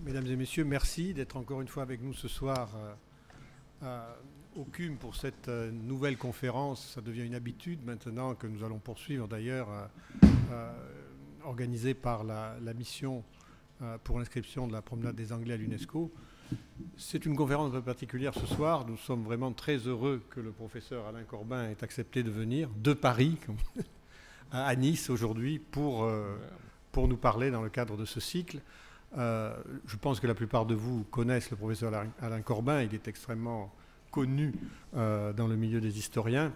Mesdames et messieurs, merci d'être encore une fois avec nous ce soir au CUM pour cette nouvelle conférence. Ça devient une habitude maintenant que nous allons poursuivre d'ailleurs, organisée par la mission pour l'inscription de la promenade des Anglais à l'UNESCO. C'est une conférence un peu particulière ce soir. Nous sommes vraiment très heureux que le professeur Alain Corbin ait accepté de venir de Paris à Nice aujourd'hui pour nous parler dans le cadre de ce cycle. Je pense que la plupart de vous connaissent le professeur Alain Corbin. Il est extrêmement connu dans le milieu des historiens.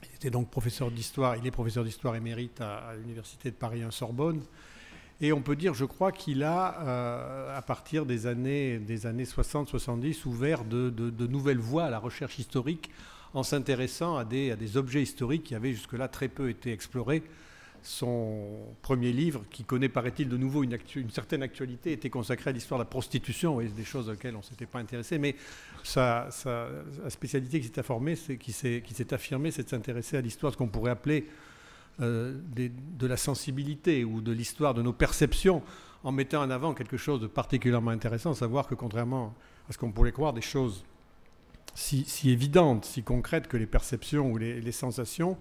Il était donc professeur d'histoire. Il est professeur d'histoire émérite à l'Université de Paris 1 Sorbonne. Et on peut dire, je crois, qu'il a, à partir des années 60-70, ouvert de nouvelles voies à la recherche historique en s'intéressant à des objets historiques qui avaient jusque-là très peu été explorés. Son premier livre, qui connaît, paraît-il, de nouveau une certaine actualité, était consacré à l'histoire de la prostitution, et des choses auxquelles on ne s'était pas intéressé. Mais sa spécialité qui s'est affirmée, c'est de s'intéresser à l'histoire, ce qu'on pourrait appeler de la sensibilité ou de l'histoire de nos perceptions, en mettant en avant quelque chose de particulièrement intéressant, à savoir que contrairement à ce qu'on pourrait croire, des choses si évidentes, si concrètes que les perceptions ou les sensations,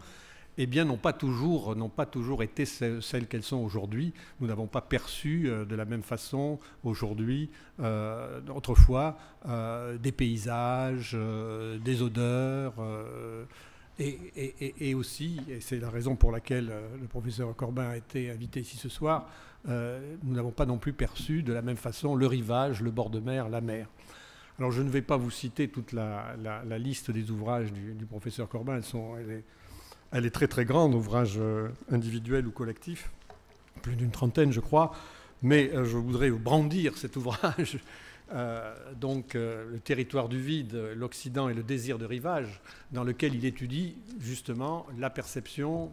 eh bien, n'ont pas toujours été celles qu'elles sont aujourd'hui. Nous n'avons pas perçu de la même façon aujourd'hui, autrefois, des paysages, des odeurs, et aussi, et c'est la raison pour laquelle le professeur Corbin a été invité ici ce soir, nous n'avons pas non plus perçu de la même façon le rivage, le bord de mer, la mer. Alors je ne vais pas vous citer toute la liste des ouvrages du professeur Corbin, elle est très très grande, ouvrage individuel ou collectif, plus d'une trentaine je crois, mais je voudrais vous brandir cet ouvrage, le territoire du vide, l'Occident et le désir de rivage, dans lequel il étudie justement la perception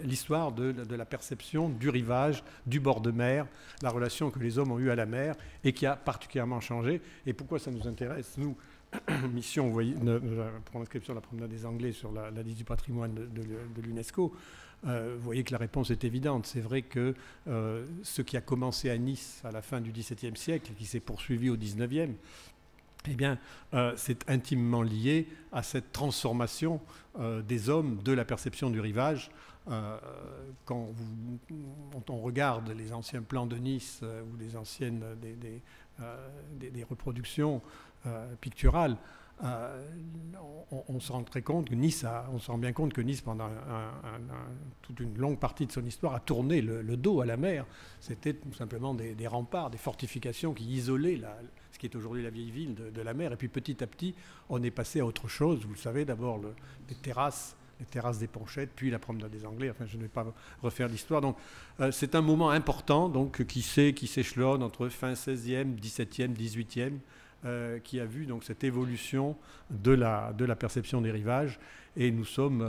l'histoire de la perception du rivage, du bord de mer, la relation que les hommes ont eue à la mer et qui a particulièrement changé. Et pourquoi ça nous intéresse, nous, mission, vous voyez, pour l'inscription de la promenade des Anglais sur la liste du patrimoine de l'UNESCO, vous voyez que la réponse est évidente. C'est vrai que ce qui a commencé à Nice à la fin du XVIIe siècle et qui s'est poursuivi au XIXe, eh bien, c'est intimement lié à cette transformation des hommes de la perception du rivage. Quand on regarde les anciens plans de Nice ou les anciennes des reproductions picturales, on se rend compte que Nice, pendant toute une longue partie de son histoire, a tourné le dos à la mer. C'était tout simplement des remparts, des fortifications qui isolaient ce qui est aujourd'hui la vieille ville de la mer. Et puis petit à petit, on est passé à autre chose. Vous le savez, d'abord les terrasses des Ponchettes, puis la promenade des Anglais. Enfin, je ne vais pas refaire l'histoire. Donc, c'est un moment important donc, qui s'échelonne entre fin 16e, 17e, 18e, qui a vu donc, cette évolution de la perception des rivages. Et nous sommes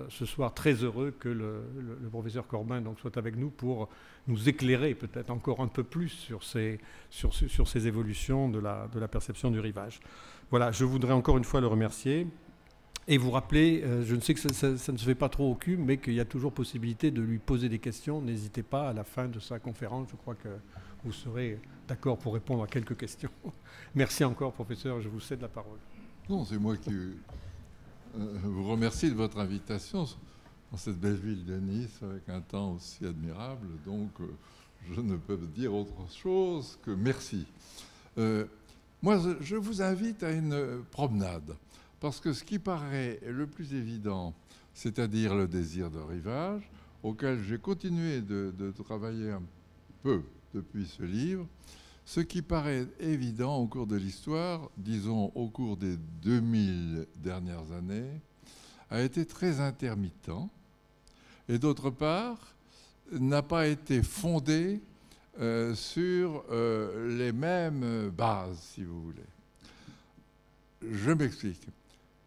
ce soir très heureux que le professeur Corbin donc, soit avec nous pour nous éclairer peut-être encore un peu plus sur ces évolutions de la perception du rivage. Voilà, je voudrais encore une fois le remercier. Et vous rappeler, je ne sais que ça ne se fait pas trop au CUM, mais qu'il y a toujours possibilité de lui poser des questions. N'hésitez pas à la fin de sa conférence. Je crois que vous serez d'accord pour répondre à quelques questions. Merci encore, professeur. Je vous cède la parole. Non, c'est moi qui vous remercie de votre invitation dans cette belle ville de Nice avec un temps aussi admirable. Donc, je ne peux dire autre chose que merci. Moi, je vous invite à une promenade. Parce que ce qui paraît le plus évident, c'est-à-dire le désir de rivage, auquel j'ai continué de travailler un peu depuis ce livre, ce qui paraît évident au cours de l'histoire, disons au cours des 2000 dernières années, a été très intermittent et d'autre part n'a pas été fondé sur les mêmes bases, si vous voulez. Je m'explique.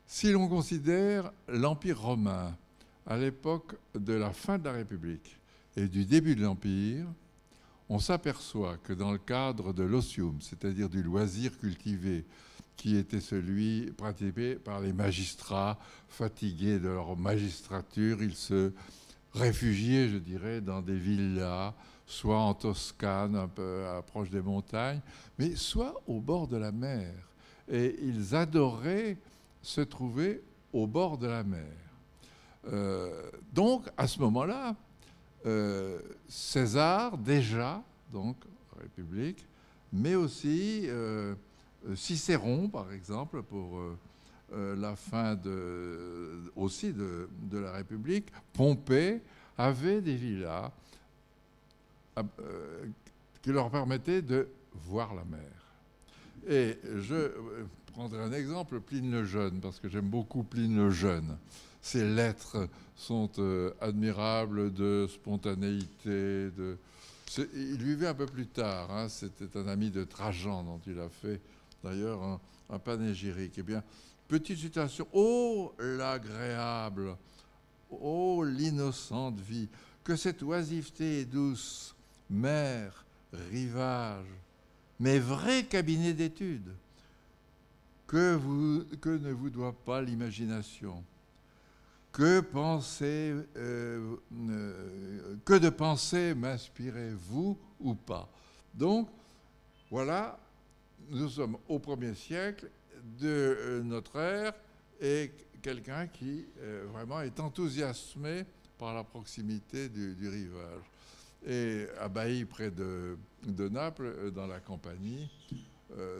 Si l'on considère l'Empire romain à l'époque de la fin de la République et du début de l'Empire, on s'aperçoit que dans le cadre de l'otium, c'est-à-dire du loisir cultivé, qui était celui pratiqué par les magistrats fatigués de leur magistrature, ils se réfugiaient, je dirais, dans des villas soit en Toscane, un peu proche des montagnes, mais soit au bord de la mer. Et ils adoraient se trouver au bord de la mer. Donc, à ce moment-là, César, déjà, donc, République, mais aussi Cicéron, par exemple, pour la fin aussi de la République, Pompée avait des villas qui leur permettaient de voir la mer. Et je prendrai un exemple, Pline le Jeune, parce que j'aime beaucoup Pline le Jeune. Ses lettres sont admirables de spontanéité. Il vivait un peu plus tard. Hein, c'était un ami de Trajan dont il a fait d'ailleurs un panégyrique. Eh bien, petite citation. Oh, l'agréable, oh, l'innocente vie, que cette oisiveté douce, mer, rivage, mais vrai cabinet d'études, que ne vous doit pas l'imagination. Que de pensées m'inspirez-vous ou pas? Donc, voilà, nous sommes au 1er siècle de notre ère et quelqu'un qui vraiment est enthousiasmé par la proximité du rivage. Et à Bailly, près de Naples, dans la Campanie,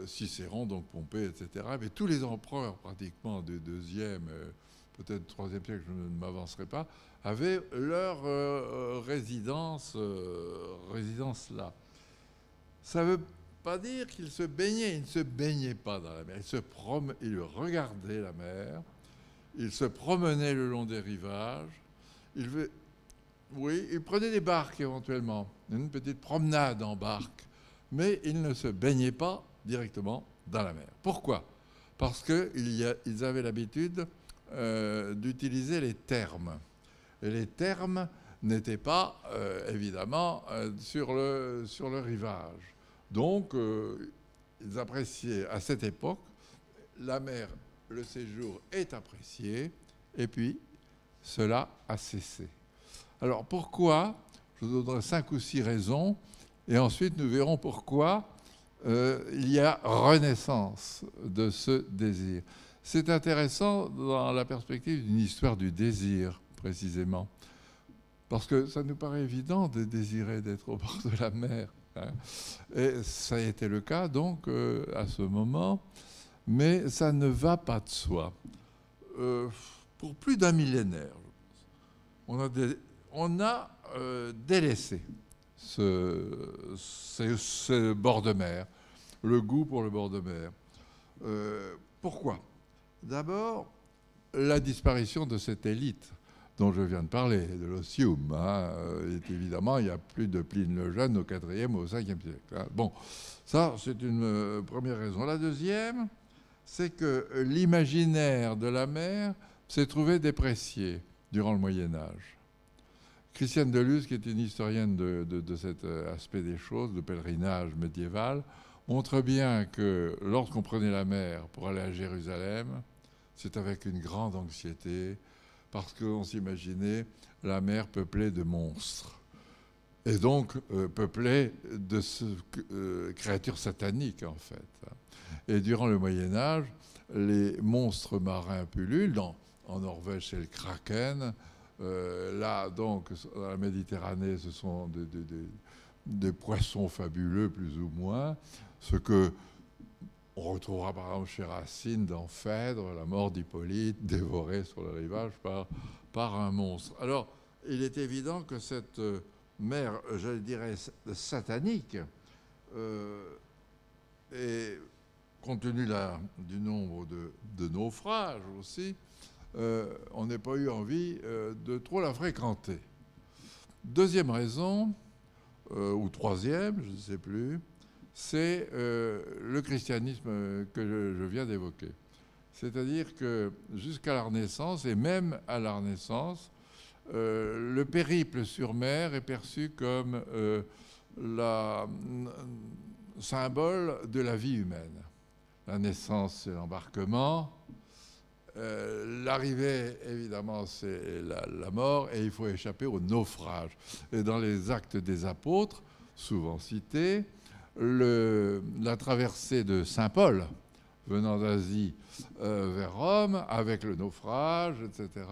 Cicéron, donc Pompée, etc., mais tous les empereurs pratiquement du 2e, peut-être 3e siècle, je ne m'avancerai pas, avaient leur résidence là. Ça ne veut pas dire qu'ils se baignaient, ils ne se baignaient pas dans la mer, ils regardaient la mer, ils se promenaient le long des rivages, ils prenaient des barques éventuellement, une petite promenade en barque, mais ils ne se baignaient pas directement dans la mer. Pourquoi? Parce qu'ils avaient l'habitude d'utiliser les thermes. Et les thermes n'étaient pas, évidemment, sur le rivage. Donc, ils appréciaient, à cette époque, la mer, le séjour est apprécié, et puis, cela a cessé. Alors, pourquoi? Je vous donnerai 5 ou 6 raisons, et ensuite, nous verrons pourquoi il y a renaissance de ce désir. C'est intéressant dans la perspective d'une histoire du désir, précisément. Parce que ça nous paraît évident de désirer d'être au bord de la mer. Hein. Et ça a été le cas, donc, à ce moment. Mais ça ne va pas de soi. Pour plus d'un millénaire, on a délaissé ce bord de mer, le goût pour le bord de mer. Pourquoi? D'abord, la disparition de cette élite dont je viens de parler, de l'ostium. Hein, évidemment, il n'y a plus de Pline le Jeune au 4e ou au 5e siècle. Hein. Bon, ça, c'est une première raison. La deuxième, c'est que l'imaginaire de la mer s'est trouvé déprécié durant le Moyen-Âge. Christiane de Luz, qui est une historienne de cet aspect des choses, de pèlerinage médiéval, montre bien que lorsqu'on prenait la mer pour aller à Jérusalem, c'est avec une grande anxiété, parce qu'on s'imaginait la mer peuplée de monstres, et donc peuplée de créatures sataniques, en fait. Et durant le Moyen-Âge, les monstres marins pullulent. En Norvège, c'est le kraken. Là, donc, dans la Méditerranée, ce sont des poissons fabuleux, plus ou moins. Ce que on retrouvera par exemple chez Racine dans Phèdre, la mort d'Hippolyte, dévorée sur le rivage par un monstre. Alors, il est évident que cette mer, je dirais, satanique, et compte tenu du nombre de naufrages aussi, on n'a pas eu envie de trop la fréquenter. Deuxième raison, ou troisième, je ne sais plus, c'est le christianisme que je viens d'évoquer. C'est-à-dire que jusqu'à la Renaissance, et même à la Renaissance, le périple sur mer est perçu comme le symbole de la vie humaine. La naissance, c'est l'embarquement, L'arrivée, évidemment, c'est la mort, et il faut échapper au naufrage. Et dans les Actes des Apôtres, souvent cités, la traversée de Saint Paul, venant d'Asie vers Rome, avec le naufrage, etc.,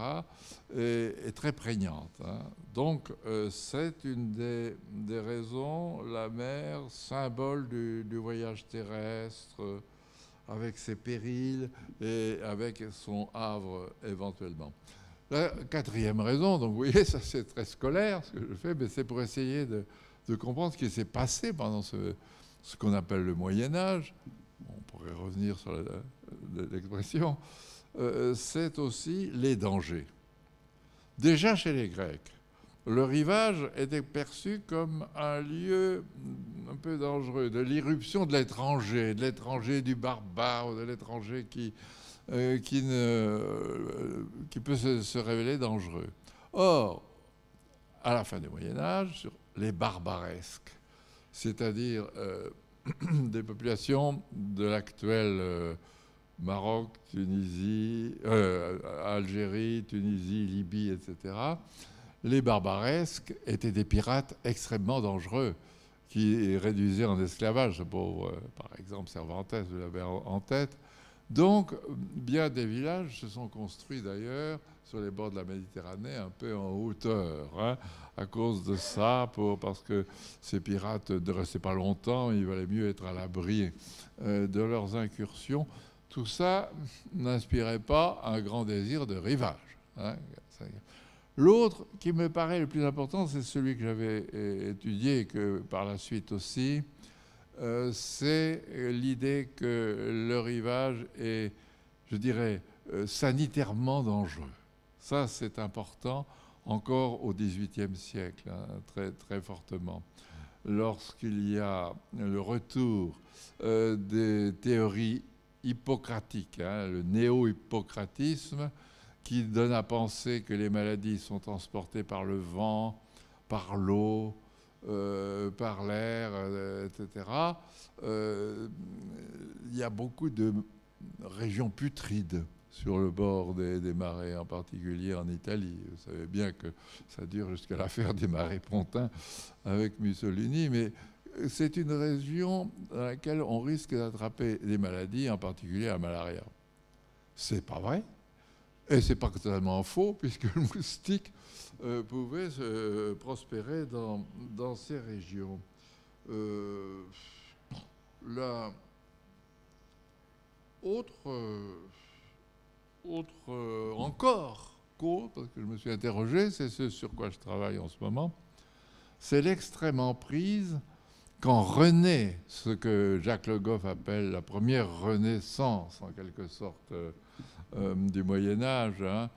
est très prégnante. Hein. Donc, c'est une des raisons, la mer, symbole du voyage terrestre, avec ses périls et avec son havre éventuellement. La quatrième raison, donc vous voyez, ça c'est très scolaire ce que je fais, mais c'est pour essayer de comprendre ce qui s'est passé pendant ce qu'on appelle le Moyen-Âge. On pourrait revenir sur l'expression. C'est aussi les dangers. Déjà chez les Grecs, le rivage était perçu comme un lieu un peu dangereux, de l'irruption de l'étranger du barbare, de l'étranger qui peut se révéler dangereux. Or, à la fin du Moyen-Âge, sur les barbaresques, c'est-à-dire des populations de l'actuel Maroc, Tunisie, Algérie, Tunisie, Libye, etc., les barbaresques étaient des pirates extrêmement dangereux qui réduisaient en esclavage ce pauvre, par exemple, Cervantes, vous l'avez en tête. Donc, bien des villages se sont construits d'ailleurs sur les bords de la Méditerranée, un peu en hauteur, hein, à cause de ça, parce que ces pirates ne restaient pas longtemps, il valait mieux être à l'abri de leurs incursions. Tout ça n'inspirait pas un grand désir de rivage. Hein. L'autre qui me paraît le plus important, c'est celui que j'avais étudié et que par la suite aussi, c'est l'idée que le rivage est, je dirais, sanitairement dangereux. Ça, c'est important encore au XVIIIe siècle, hein, très, très fortement. Lorsqu'il y a le retour des théories hippocratiques, hein, le néo-hippocratisme, qui donne à penser que les maladies sont transportées par le vent, par l'eau, par l'air, etc. Il y a beaucoup de régions putrides sur le bord des marais, en particulier en Italie. Vous savez bien que ça dure jusqu'à l'affaire des marais pontins avec Mussolini, mais c'est une région dans laquelle on risque d'attraper des maladies, en particulier la malaria. C'est pas vrai. Et c'est pas totalement faux, puisque le moustique pouvait prospérer dans ces régions. La encore cause, parce que je me suis interrogé, c'est ce sur quoi je travaille en ce moment, c'est l'extrême emprise quand renaît ce que Jacques Le Goff appelle la première renaissance, en quelque sorte, du Moyen-Âge, hein,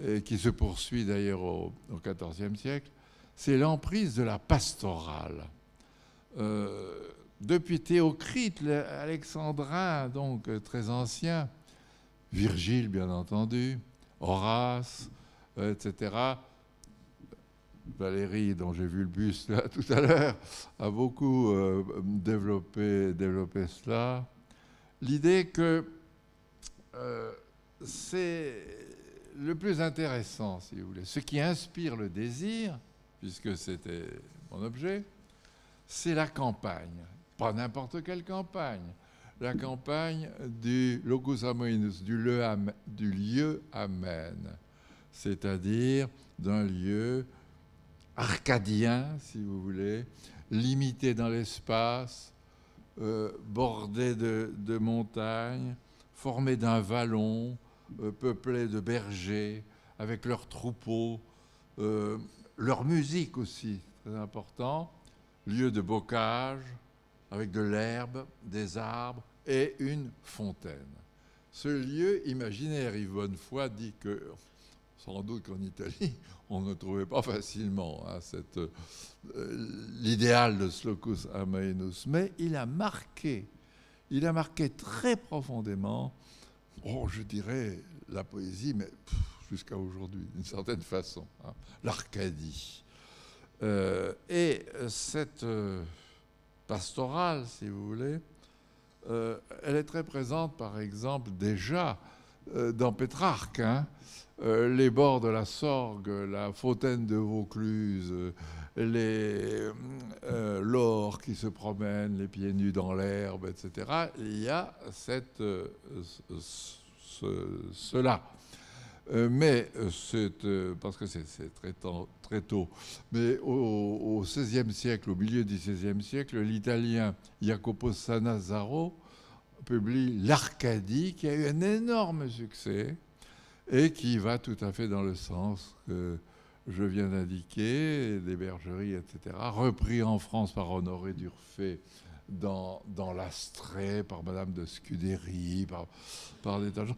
et qui se poursuit d'ailleurs au XIVe siècle, c'est l'emprise de la pastorale. Depuis Théocrite, l'alexandrin, donc très ancien, Virgile bien entendu, Horace, etc., Valérie, dont j'ai vu le buste là tout à l'heure, a beaucoup développé cela. L'idée que c'est le plus intéressant, si vous voulez. Ce qui inspire le désir, puisque c'était mon objet, c'est la campagne. Pas n'importe quelle campagne. La campagne du locus amoenus, du lieu amène, c'est-à-dire d'un lieu arcadien, si vous voulez, limité dans l'espace, bordé de montagnes, formé d'un vallon, peuplé de bergers, avec leurs troupeaux, leur musique aussi, très important, lieu de bocage, avec de l'herbe, des arbres et une fontaine. Ce lieu imaginaire, Yves Bonnefoy dit que, sans doute qu'en Italie, on ne trouvait pas facilement hein, l'idéal de ce locus amoenus, mais il a marqué très profondément, je dirais, la poésie, mais jusqu'à aujourd'hui, d'une certaine façon, hein, l'Arcadie. Et cette pastorale, si vous voulez, elle est très présente, par exemple, déjà dans Pétrarque, hein, les bords de la Sorgue, la fontaine de Vaucluse, l'or qui se promène, les pieds nus dans l'herbe, etc. Il y a cela. Mais parce que c'est très tôt. Mais au XVIe siècle, au milieu du XVIe siècle, l'Italien Jacopo Sannazaro publie l'Arcadie, qui a eu un énorme succès et qui va tout à fait dans le sens que je viens d'indiquer, des bergeries, etc., repris en France par Honoré d'Urfé dans l'Astrée, par Madame de Scudéry, par des tas de gens.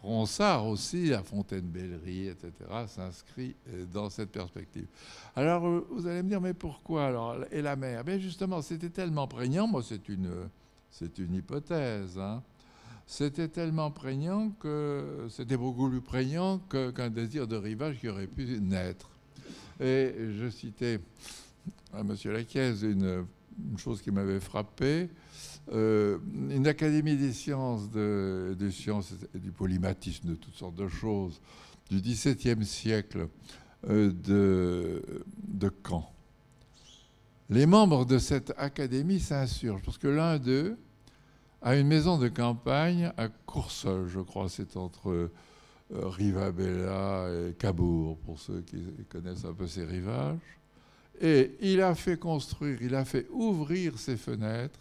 Ronsard aussi, la Fontaine-Bellerie, etc., s'inscrit dans cette perspective. Alors, vous allez me dire, mais pourquoi alors? Et la mer? Bien justement, c'était tellement prégnant, moi c'est une hypothèse, hein. C'était tellement prégnant que c'était beaucoup plus prégnant qu'un désir de rivage qui aurait pu naître. Et je citais à M. Lacaise une chose qui m'avait frappé. Une académie des sciences, et du polymathisme, de toutes sortes de choses, du XVIIe siècle de Caen. Les membres de cette académie s'insurgent parce que l'un d'eux a une maison de campagne à Courseulles, je crois, c'est entre Rivabella et Cabourg, pour ceux qui connaissent un peu ces rivages. Et il a fait ouvrir ses fenêtres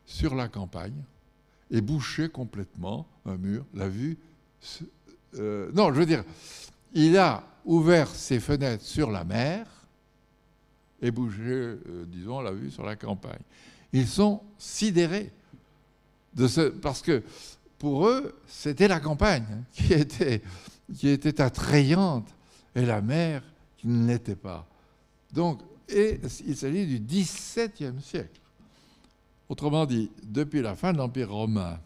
sur la campagne et boucher complètement un mur, la vue. Non, je veux dire, il a ouvert ses fenêtres sur la mer et bouché, disons, la vue sur la campagne. Ils sont sidérés parce que pour eux, c'était la campagne qui était attrayante et la mer qui ne l'était pas. Donc, et il s'agit du XVIIe siècle. Autrement dit, depuis la fin de l'Empire romain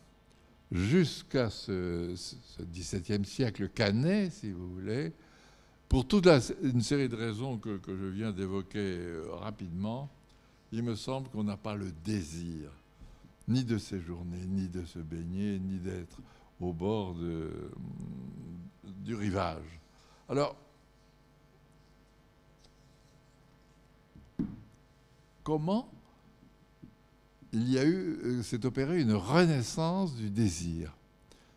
jusqu'à ce XVIIe siècle canet, si vous voulez, pour toute une série de raisons que je viens d'évoquer rapidement, il me semble qu'on n'a pas le désir ni de séjourner, ni de se baigner, ni d'être au bord du rivage. Alors, comment il y a eu, s'est opérée une renaissance du désir?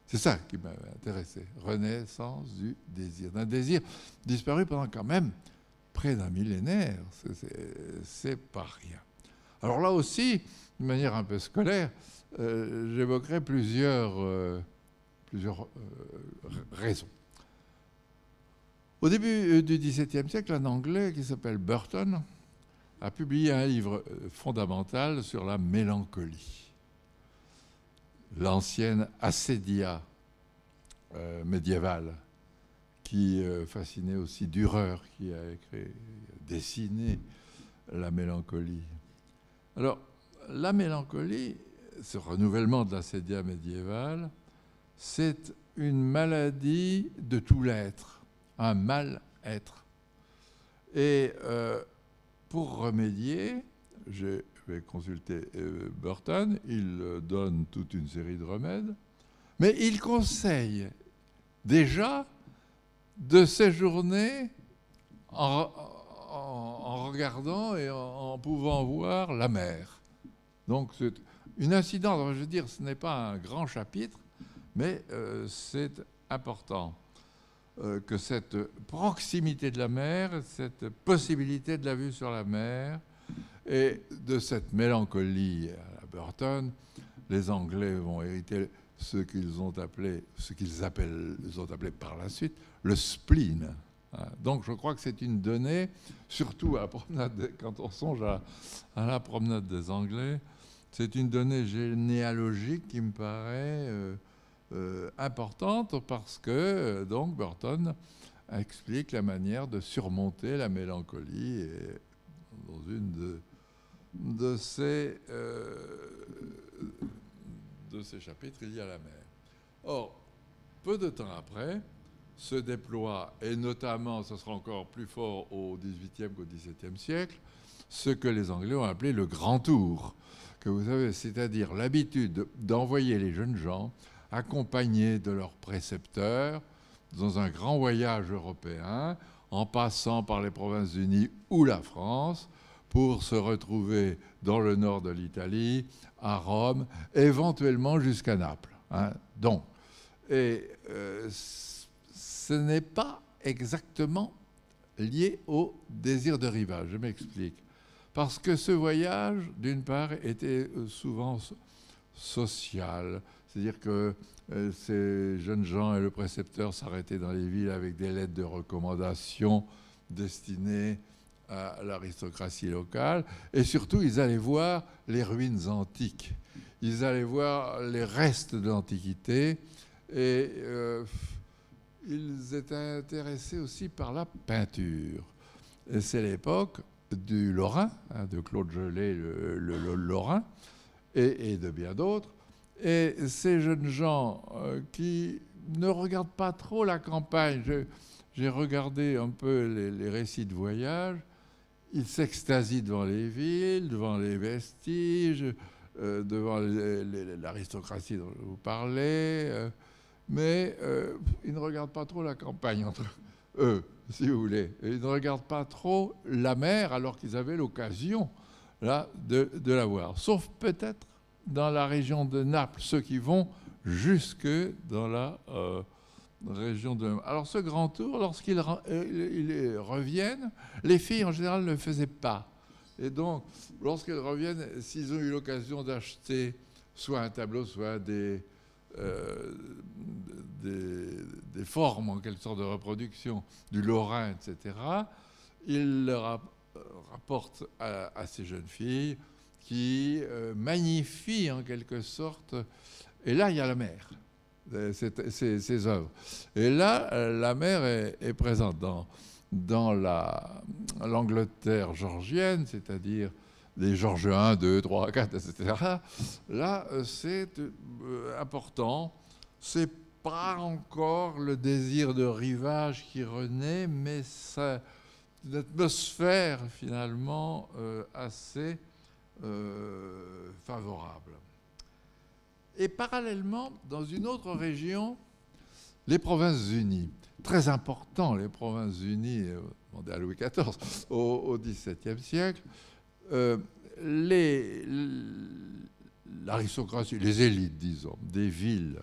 C'est ça qui m'a intéressé, renaissance du désir. D'un désir disparu pendant quand même près d'un millénaire, c'est pas rien. Alors là aussi, d'une manière un peu scolaire, j'évoquerai plusieurs raisons. Au début du XVIIe siècle, un Anglais qui s'appelle Burton a publié un livre fondamental sur la mélancolie. L'ancienne assédia médiévale qui fascinait aussi Dürer, qui a dessiné la mélancolie. Alors, la mélancolie, ce renouvellement de l'assédia médiévale, c'est une maladie de tout l'être, un mal-être. Et pour remédier, je vais consulter Burton, il donne toute une série de remèdes, mais il conseille déjà de séjourner en regardant et en pouvant voir la mer. Donc c'est une incidence, je veux dire, ce n'est pas un grand chapitre, mais c'est important que cette proximité de la mer, cette possibilité de la vue sur la mer et de cette mélancolie à la Burton, les Anglais vont hériter ce qu'ils ont appelé par la suite le spleen. Donc je crois que c'est une donnée, surtout à la promenade, quand on songe à la promenade des Anglais, c'est une donnée généalogique qui me paraît importante parce que donc Burton explique la manière de surmonter la mélancolie et dans une de ces chapitres, il y a la mer. Or, peu de temps après, se déploie, et notamment, ce sera encore plus fort au XVIIIe qu'au XVIIe siècle, ce que les Anglais ont appelé le Grand Tour, que vous savez, c'est-à-dire l'habitude d'envoyer les jeunes gens accompagnés de leurs précepteurs, dans un grand voyage européen, en passant par les Provinces-Unies ou la France, pour se retrouver dans le nord de l'Italie, à Rome, éventuellement jusqu'à Naples. Donc, ce n'est pas exactement lié au désir de rivage. Je m'explique. Parce que ce voyage, d'une part, était souvent social. C'est-à-dire que ces jeunes gens et le précepteur s'arrêtaient dans les villes avec des lettres de recommandation destinées à l'aristocratie locale. Et surtout, ils allaient voir les ruines antiques. Ils allaient voir les restes de l'Antiquité. Et ils étaient intéressés aussi par la peinture. Et c'est l'époque du Lorrain, de Claude Gelée, le Lorrain, et de bien d'autres. Et ces jeunes gens qui ne regardent pas trop la campagne, j'ai regardé un peu les récits de voyage, ils s'extasient devant les villes, devant les vestiges, devant l'aristocratie dont je vous parlais, mais ils ne regardent pas trop la campagne entre eux, si vous voulez. Ils ne regardent pas trop la mer alors qu'ils avaient l'occasion là de la voir. Sauf peut-être dans la région de Naples, ceux qui vont jusque dans la région de... Alors ce grand tour, lorsqu'ils reviennent, les filles en général ne le faisaient pas. Et donc, lorsqu'elles reviennent, s'ils ont eu l'occasion d'acheter soit un tableau, soit des formes en quelque sorte de reproduction du Lorrain, etc., ils leur rapportent à ces jeunes filles qui magnifient en quelque sorte. Et là, il y a la mer, ces œuvres. Et là, la mer est présente dans l'Angleterre georgienne, c'est-à-dire les Georges 1, 2, 3, 4, etc. Là, c'est important. C'est pas encore le désir de rivage qui renaît, mais c'est une atmosphère finalement assez favorable. Et parallèlement, dans une autre région, les Provinces-Unies. Très important, les Provinces-Unies, demandé à Louis XIV, au XVIIe siècle. L'aristocratie, les élites, disons, des villes,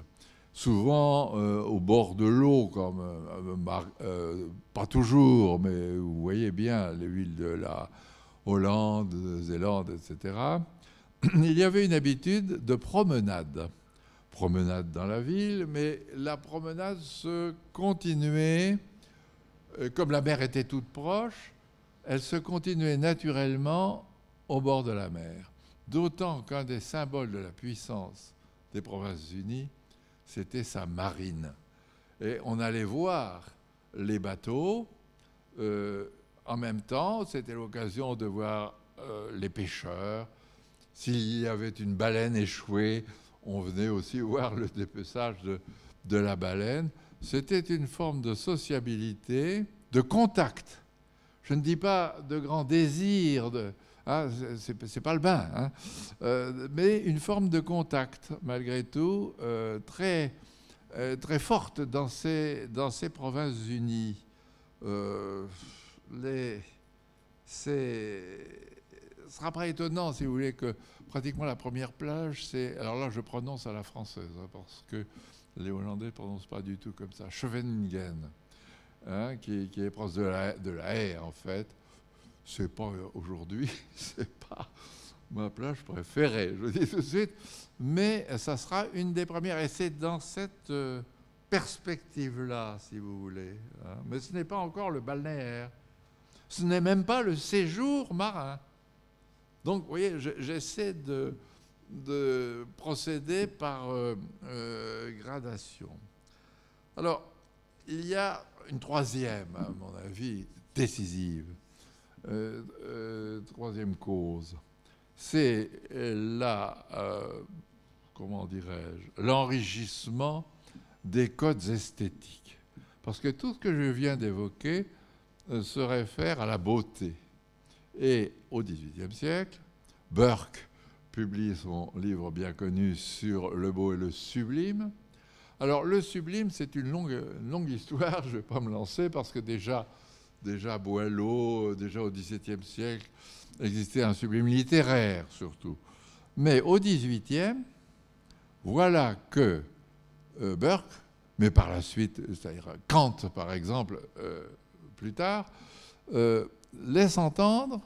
souvent au bord de l'eau, comme pas toujours, mais vous voyez bien les villes de la Hollande, de Zélande, etc. Il y avait une habitude de promenade dans la ville, mais la promenade se continuait, comme la mer était toute proche, elle se continuait naturellement au bord de la mer. D'autant qu'un des symboles de la puissance des Provinces-Unies, c'était sa marine. Et on allait voir les bateaux. En même temps, c'était l'occasion de voir les pêcheurs. S'il y avait une baleine échouée, on venait aussi voir le dépeçage de la baleine. C'était une forme de sociabilité, de contact. Je ne dis pas de grand désir, c'est pas le bain, mais une forme de contact, malgré tout, très forte dans ces Provinces-Unies. Ce sera pas étonnant, si vous voulez, que pratiquement la première plage, c'est... Alors là, je prononce à la française, parce que les Hollandais ne prononcent pas du tout comme ça. Scheveningen, qui est proche de la Haye, en fait. C'est pas aujourd'hui, c'est pas ma plage préférée, je le dis tout de suite, mais ça sera une des premières. Et c'est dans cette perspective-là, si vous voulez. Mais ce n'est pas encore le balnéaire. Ce n'est même pas le séjour marin. Donc, vous voyez, j'essaie de procéder par gradation. Alors, il y a une troisième, à mon avis, décisive, troisième cause. C'est comment dirais-je, l'enrichissement des codes esthétiques. Parce que tout ce que je viens d'évoquer se réfère à la beauté. Et au XVIIIe siècle, Burke publie son livre bien connu sur le beau et le sublime. Alors, le sublime, c'est une longue histoire. Je ne vais pas me lancer parce que déjà à Boileau, déjà au XVIIe siècle, existait un sublime littéraire, surtout. Mais au XVIIIe, voilà que Burke, mais par la suite, c'est-à-dire Kant, par exemple, plus tard, laisse entendre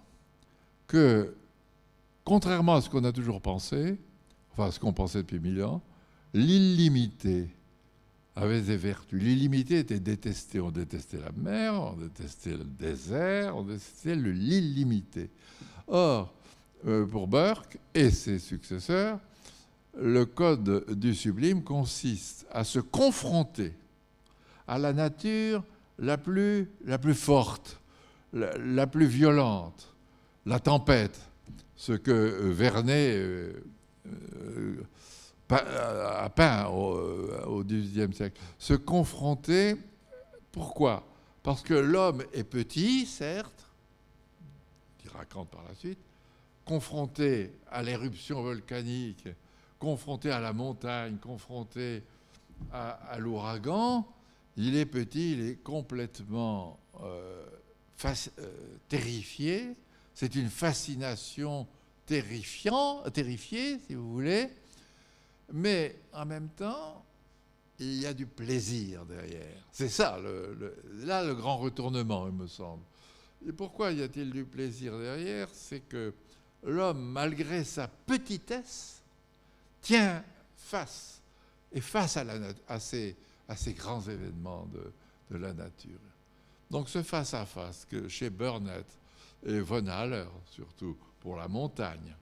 que, contrairement à ce qu'on a toujours pensé, enfin ce qu'on pensait depuis 1000 ans, l'illimité avait des vertus. L'illimité était détestée. On détestait la mer, on détestait le désert, on détestait l'illimité. Or, pour Burke et ses successeurs, le code du sublime consiste à se confronter à la nature la plus forte, la plus violente, la tempête, ce que Vernet a peint au XVIIIe siècle. Se confronter, pourquoi? Parce que l'homme est petit, certes, dira Kant par la suite, confronté à l'éruption volcanique, confronté à la montagne, confronté à l'ouragan, il est petit, il est complètement terrifié. C'est une fascination terrifiée, si vous voulez. Mais en même temps, il y a du plaisir derrière. C'est ça, là, le grand retournement, il me semble. Et pourquoi y a-t-il du plaisir derrière? C'est que l'homme, malgré sa petitesse, tient face à ces grands événements de la nature. Donc ce face-à-face que chez Burnet et von Haller, surtout pour la montagne,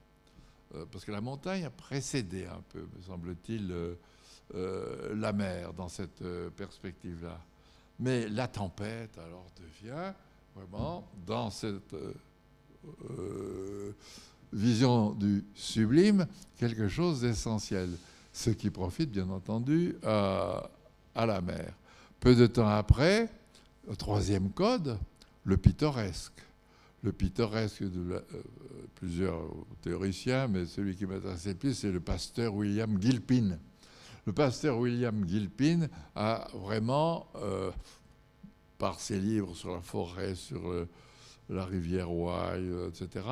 parce que la montagne a précédé un peu, me semble-t-il, la mer dans cette perspective-là. Mais la tempête, alors, devient vraiment, dans cette vision du sublime, quelque chose d'essentiel. Ce qui profite, bien entendu, à la mer. Peu de temps après, au troisième code, le pittoresque. Le pittoresque de plusieurs théoriciens, mais celui qui m'intéresse le plus, c'est le pasteur William Gilpin. Le pasteur William Gilpin a vraiment, par ses livres sur la forêt, sur la rivière Wye, etc.,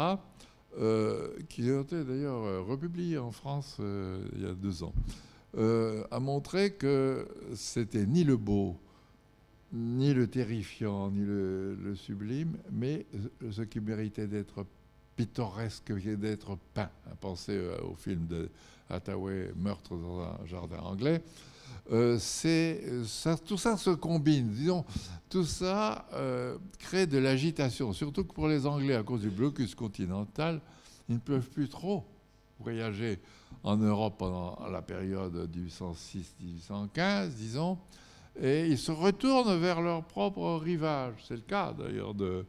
qui ont été d'ailleurs republiés en France il y a 2 ans, a montré que c'était ni le beau, ni le terrifiant, ni le sublime, mais ce qui méritait d'être pittoresque, d'être peint. Pensez au film de Hathaway, Meurtre dans un jardin anglais. Tout ça se combine. Disons, tout ça crée de l'agitation, surtout que pour les Anglais, à cause du blocus continental, ils ne peuvent plus trop voyager en Europe pendant la période 1806-1815, disons, et ils se retournent vers leur propre rivage. C'est le cas d'ailleurs de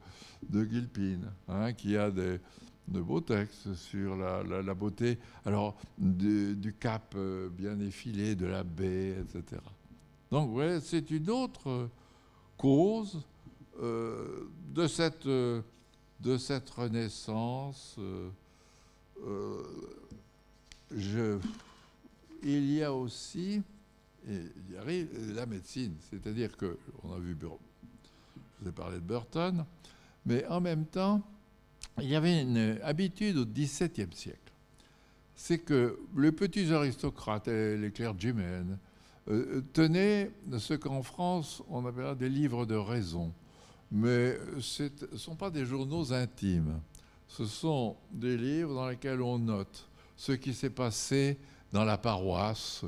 Gilpin, hein, qui a de beaux textes sur la beauté du cap bien effilé, de la baie, etc. Donc, ouais, c'est une autre cause de cette renaissance. Il y a aussi, il arrive la médecine, c'est-à-dire que, on a vu, je vous ai parlé de Burton, mais en même temps, il y avait une habitude au XVIIe siècle. C'est que les petits aristocrates et les clergymen tenaient ce qu'en France, on appelle des livres de raison. Mais ce ne sont pas des journaux intimes. Ce sont des livres dans lesquels on note ce qui s'est passé dans la paroisse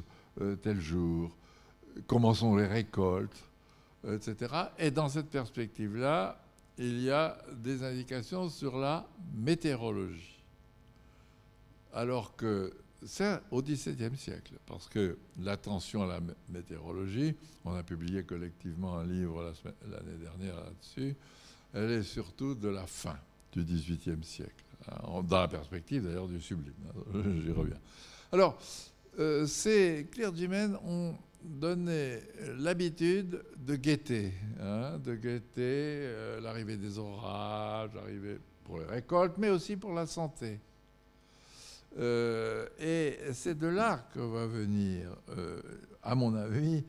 tel jour, comment sont les récoltes, etc. Et dans cette perspective-là, il y a des indications sur la météorologie. Alors que c'est au XVIIe siècle, parce que l'attention à la météorologie, on a publié collectivement un livre l'année dernière là-dessus, elle est surtout de la fin du XVIIIe siècle, dans la perspective d'ailleurs du sublime. J'y reviens. Alors, ces clergymen ont donné l'habitude de guetter l'arrivée des orages, l'arrivée pour les récoltes, mais aussi pour la santé. Et c'est de là que va venir, à mon avis,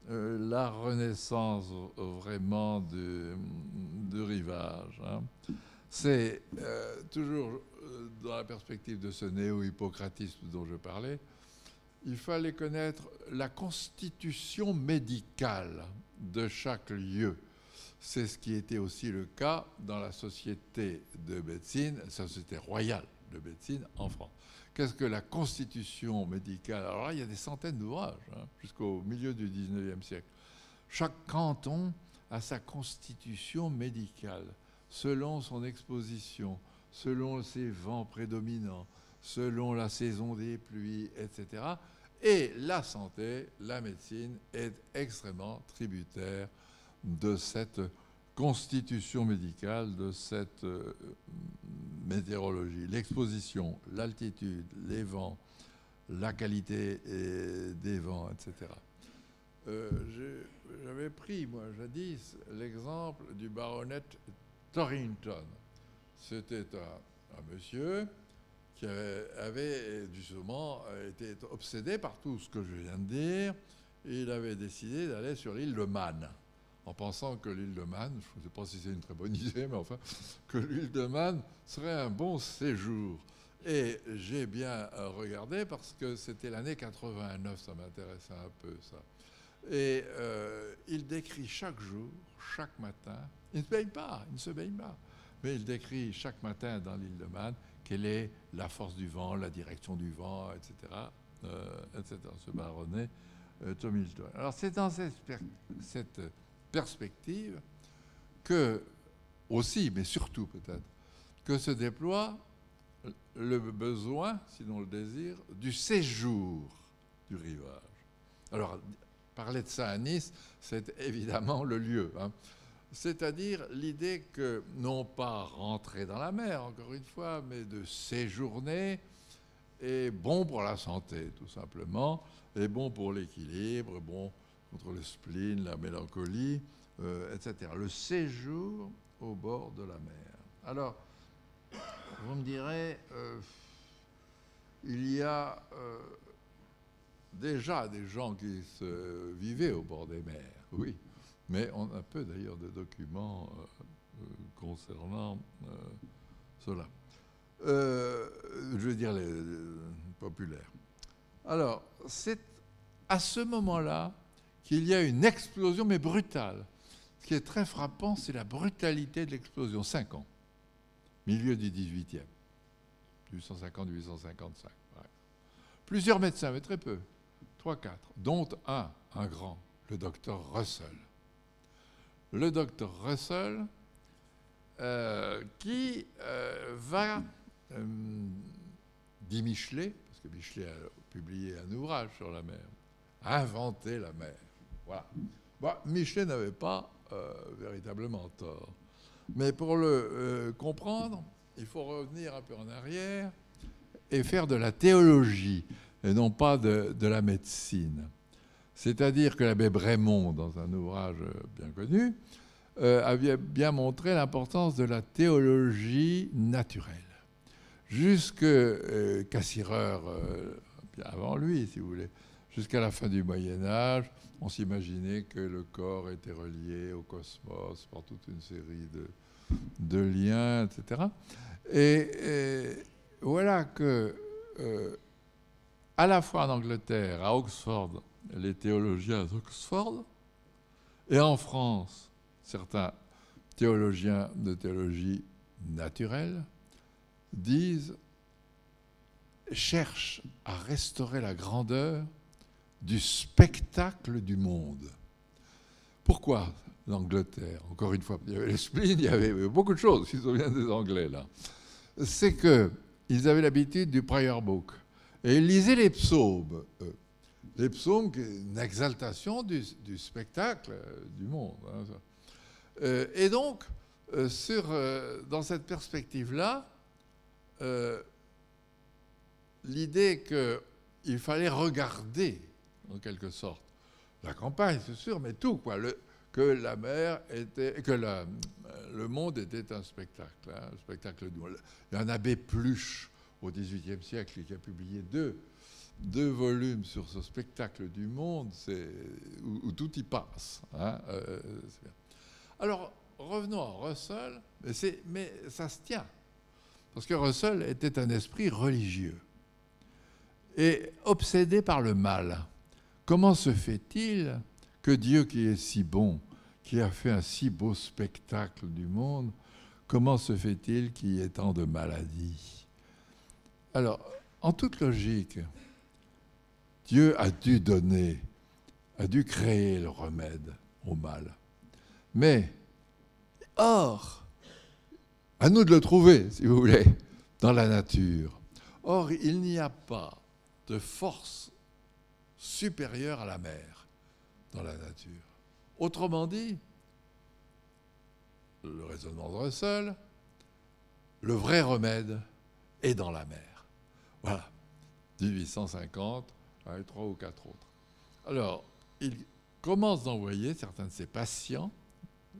la renaissance vraiment du rivage. Hein. C'est toujours dans la perspective de ce néo-hippocratisme dont je parlais, il fallait connaître la constitution médicale de chaque lieu. C'est ce qui était aussi le cas dans la société de médecine, la société royale de médecine en France. Qu'est-ce que la constitution médicale? Alors là, il y a des centaines d'ouvrages, hein, jusqu'au milieu du 19e siècle. Chaque canton a sa constitution médicale, selon son exposition, selon ses vents prédominants, selon la saison des pluies, etc. Et la santé, la médecine, est extrêmement tributaire de cette constitution médicale, de cette météorologie. L'exposition, l'altitude, les vents, la qualité des vents, etc. J'avais pris, moi, jadis, l'exemple du baronet Torrington. C'était un monsieur qui avait justement été obsédé par tout ce que je viens de dire, et il avait décidé d'aller sur l'île de Man, en pensant que l'île de Man, je ne sais pas si c'est une très bonne idée, mais enfin, que l'île de Man serait un bon séjour. Et j'ai bien regardé parce que c'était l'année 89, ça m'intéressait un peu, ça. Et il décrit chaque jour, chaque matin, il ne se baigne pas, mais il décrit chaque matin dans l'île de Man quelle est la force du vent, la direction du vent, etc. etc. Ce baronnet Tomilton. Alors c'est dans cette perspective que, aussi, mais surtout peut-être, que se déploie le besoin, sinon le désir, du séjour du rivage. Alors, parler de ça à Nice, c'est évidemment le lieu. Hein. C'est-à-dire l'idée que, non pas rentrer dans la mer, encore une fois, mais de séjourner est bon pour la santé, tout simplement, est bon pour l'équilibre, bon contre le spleen, la mélancolie, etc. Le séjour au bord de la mer. Alors, vous me direz, il y a déjà des gens qui se vivaient au bord des mers, oui. Mais on a peu d'ailleurs de documents concernant cela. Je veux dire les populaires. Alors, c'est à ce moment-là qu'il y a une explosion, mais brutale. Ce qui est très frappant, c'est la brutalité de l'explosion. 5 ans, milieu du 18e, 1850-1855. Plusieurs médecins, mais très peu, 3-4, dont un grand, le docteur Russell. Le docteur Russell, qui va, dit Michelet, parce que Michelet a publié un ouvrage sur la mer, inventer la mer. Voilà. Bon, Michelet n'avait pas véritablement tort. Mais pour le comprendre, il faut revenir un peu en arrière et faire de la théologie, et non pas de la médecine. C'est-à-dire que l'abbé Brémond, dans un ouvrage bien connu, avait bien montré l'importance de la théologie naturelle. Jusque Cassirer, bien avant lui, si vous voulez, jusqu'à la fin du Moyen-Âge, on s'imaginait que le corps était relié au cosmos par toute une série de liens, etc. Et voilà que, à la fois en Angleterre, à Oxford, les théologiens d'Oxford, et en France, certains théologiens de théologie naturelle cherchent à restaurer la grandeur du spectacle du monde. Pourquoi l'Angleterre? Encore une fois, il y avait les spleens, il y avait beaucoup de choses, si on vient des Anglais, là. C'est qu'ils avaient l'habitude du prayer book. Et ils lisaient les psaumes, les psaumes, une exaltation du spectacle du monde. Hein. Et donc, dans cette perspective-là, l'idée qu'il fallait regarder, en quelque sorte, la campagne, c'est sûr, mais tout, quoi, que la mer était, que le monde était un spectacle du monde. Il y a un abbé Pluche au XVIIIe siècle et qui a publié deux volumes sur ce spectacle du monde, où tout y passe. Hein, c'est bien. Alors, revenons à Russell, mais ça se tient, parce que Russell était un esprit religieux et obsédé par le mal. Comment se fait-il que Dieu, qui est si bon, qui a fait un si beau spectacle du monde, comment se fait-il qu'il y ait tant de maladies? Alors, en toute logique, Dieu a dû créer le remède au mal. Mais, or, à nous de le trouver, si vous voulez, dans la nature. Or, il n'y a pas de force supérieure à la mer dans la nature. Autrement dit, le raisonnement de Russell, le vrai remède est dans la mer. Voilà, 1850, avec 3 ou 4 autres. Alors, il commence d'envoyer certains de ses patients,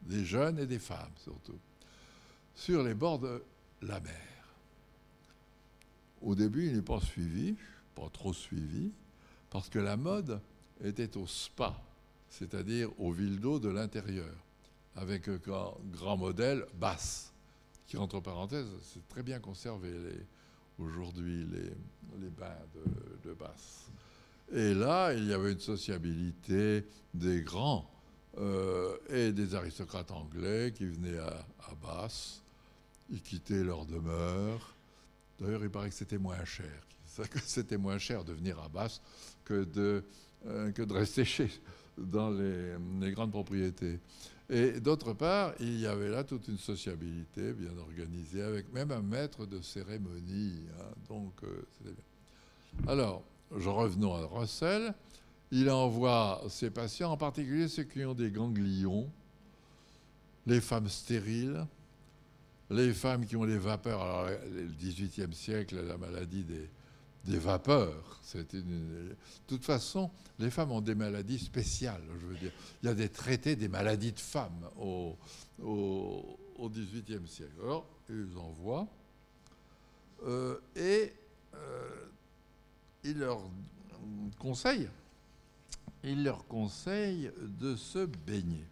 des jeunes et des femmes surtout, sur les bords de la mer. Au début, il n'est pas suivi, pas trop suivi, parce que la mode était au spa, c'est-à-dire aux villes d'eau de l'intérieur, avec un grand modèle Basse, qui, entre parenthèses, c'est très bien conservé aujourd'hui, les bains de Basse. Et là, il y avait une sociabilité des grands et des aristocrates anglais qui venaient à Basse. Ils quittaient leur demeure. D'ailleurs, il paraît que c'était moins cher. C'était moins cher de venir à Basse que de rester dans les grandes propriétés. Et d'autre part, il y avait là toute une sociabilité bien organisée, avec même un maître de cérémonie. Hein, donc, c'était bien. Alors, revenons à Russell. Il envoie ses patients, en particulier ceux qui ont des ganglions, les femmes stériles, les femmes qui ont des vapeurs. Alors, le XVIIIe siècle, la maladie des vapeurs. De toute façon, les femmes ont des maladies spéciales, je veux dire. Il y a des traités des maladies de femmes au XVIIIe siècle. Alors, ils envoient et ils leur conseillent de se baigner.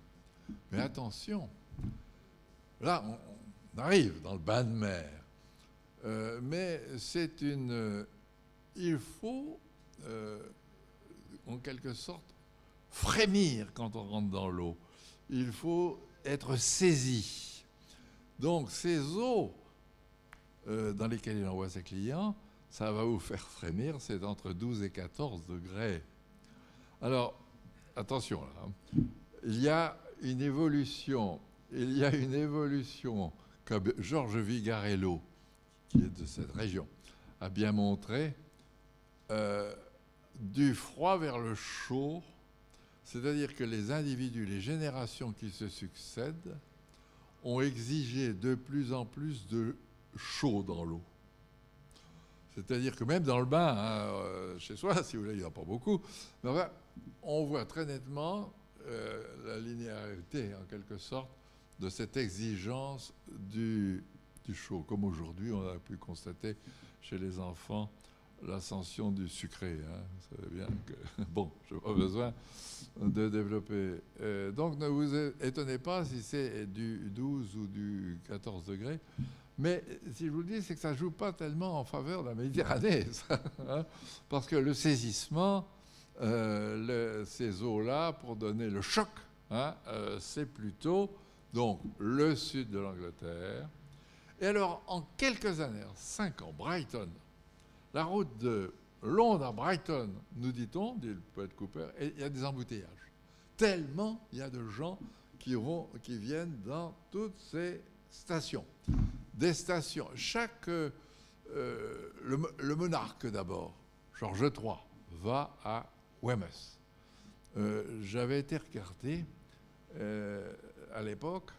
Mais attention, là, on arrive dans le bain de mer. Mais il faut, en quelque sorte, frémir quand on rentre dans l'eau. Il faut être saisi. Donc, ces eaux dans lesquelles il envoie ses clients, ça va vous faire frémir, c'est entre 12 et 14 degrés. Alors, attention là, il y a une évolution comme Georges Vigarello, qui est de cette région, a bien montré, du froid vers le chaud, c'est-à-dire que les individus, les générations qui se succèdent, ont exigé de plus en plus de chaud dans l'eau. C'est-à-dire que même dans le bain, hein, chez soi, si vous voulez, il n'y en a pas beaucoup, mais enfin, on voit très nettement la linéarité, en quelque sorte, de cette exigence du chaud. Comme aujourd'hui, on a pu constater chez les enfants l'ascension du sucré. Hein. Vous savez bien que, bon, je n'ai pas besoin de développer. Donc, ne vous étonnez pas si c'est du 12 ou du 14 degrés. Mais si je vous le dis, c'est que ça ne joue pas tellement en faveur de la Méditerranée, ça, hein, parce que le saisissement, ces eaux-là, pour donner le choc, hein, c'est plutôt donc le sud de l'Angleterre. Et alors, en quelques années, 5 ans, Brighton, la route de Londres à Brighton, nous dit-on, dit le poète Cooper, et il y a des embouteillages. Tellement il y a de gens qui viennent dans toutes ces stations. Des stations. Le monarque d'abord, Georges III, va à Weymouth. J'avais été regardé à l'époque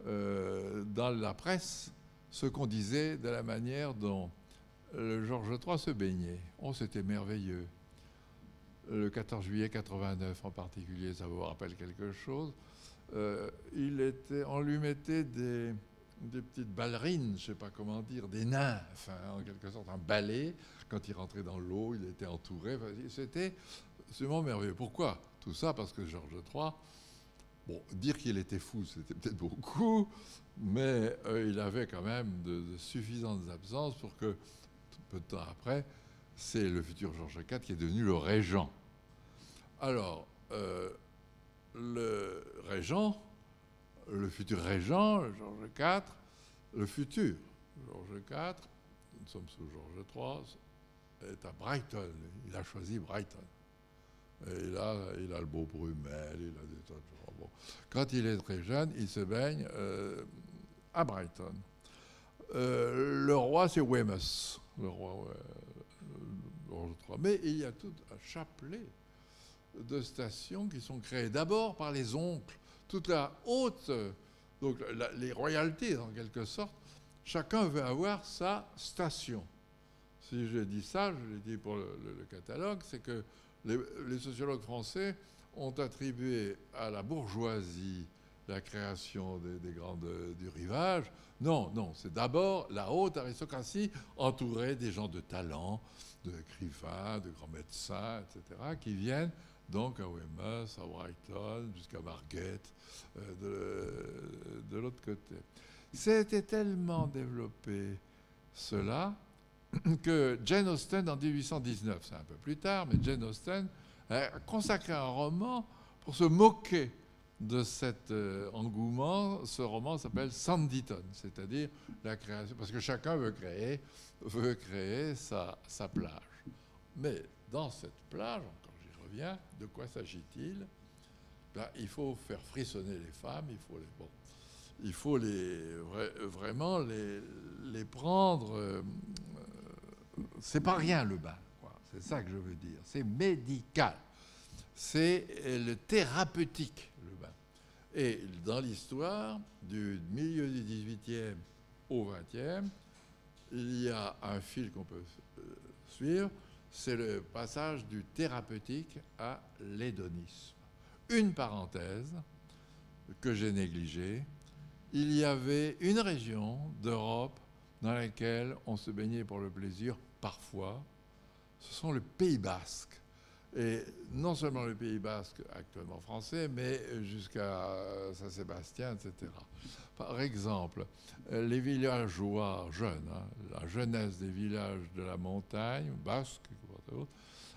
dans la presse ce qu'on disait de la manière dont Georges III se baignait. Oh, c'était merveilleux. Le 14 juillet 89 en particulier, ça vous rappelle quelque chose. On lui mettait des petites ballerines, je ne sais pas comment dire, des nymphes, hein, en quelque sorte un ballet. Quand il rentrait dans l'eau, il était entouré. C'était absolument merveilleux. Pourquoi tout ça? Parce que Georges III, bon, dire qu'il était fou, c'était peut-être beaucoup, mais il avait quand même de suffisantes absences pour que, peu de temps après, c'est le futur Georges IV qui est devenu le régent. Alors, le régent, le futur régent, Georges IV, le futur Georges IV, nous sommes sous Georges III, est à Brighton. Il a choisi Brighton. Et là, il a le beau Brumel, il a des tas de choses. Bon. Quand il est très jeune, il se baigne à Brighton. Le roi, c'est Weymouth, le roi Georges III. Mais il y a tout un chapelet de stations qui sont créées d'abord par les oncles. Toute la haute, donc les royautés en quelque sorte, chacun veut avoir sa station. Si je dis ça, je l'ai dit pour le catalogue, c'est que les sociologues français ont attribué à la bourgeoisie la création du rivage. Non, non, c'est d'abord la haute aristocratie entourée des gens de talent, d'écrivains, de grands médecins, etc., qui viennent donc à Weymouth, à Brighton, jusqu'à Margate, de l'autre côté. C'était tellement développé cela que Jane Austen, en 1819, c'est un peu plus tard, mais Jane Austen a consacré un roman pour se moquer de cet engouement. Ce roman s'appelle Sanditon, c'est-à-dire la création, parce que chacun veut créer sa plage. Mais dans cette plage, encore j'y reviens, de quoi s'agit-il? Ben, il faut faire frissonner les femmes, il faut vraiment les prendre. C'est pas rien le bain, c'est ça que je veux dire. C'est médical, c'est le thérapeutique le bain. Et dans l'histoire du milieu du XVIIIe au XXe, il y a un fil qu'on peut suivre, c'est le passage du thérapeutique à l'hédonisme. Une parenthèse que j'ai négligée, il y avait une région d'Europe dans laquelle on se baignait pour le plaisir parfois, ce sont le Pays Basque. Et non seulement le Pays Basque actuellement français, mais jusqu'à Saint-Sébastien, etc. Par exemple, les villageois jeunes, la jeunesse des villages de la montagne, basque,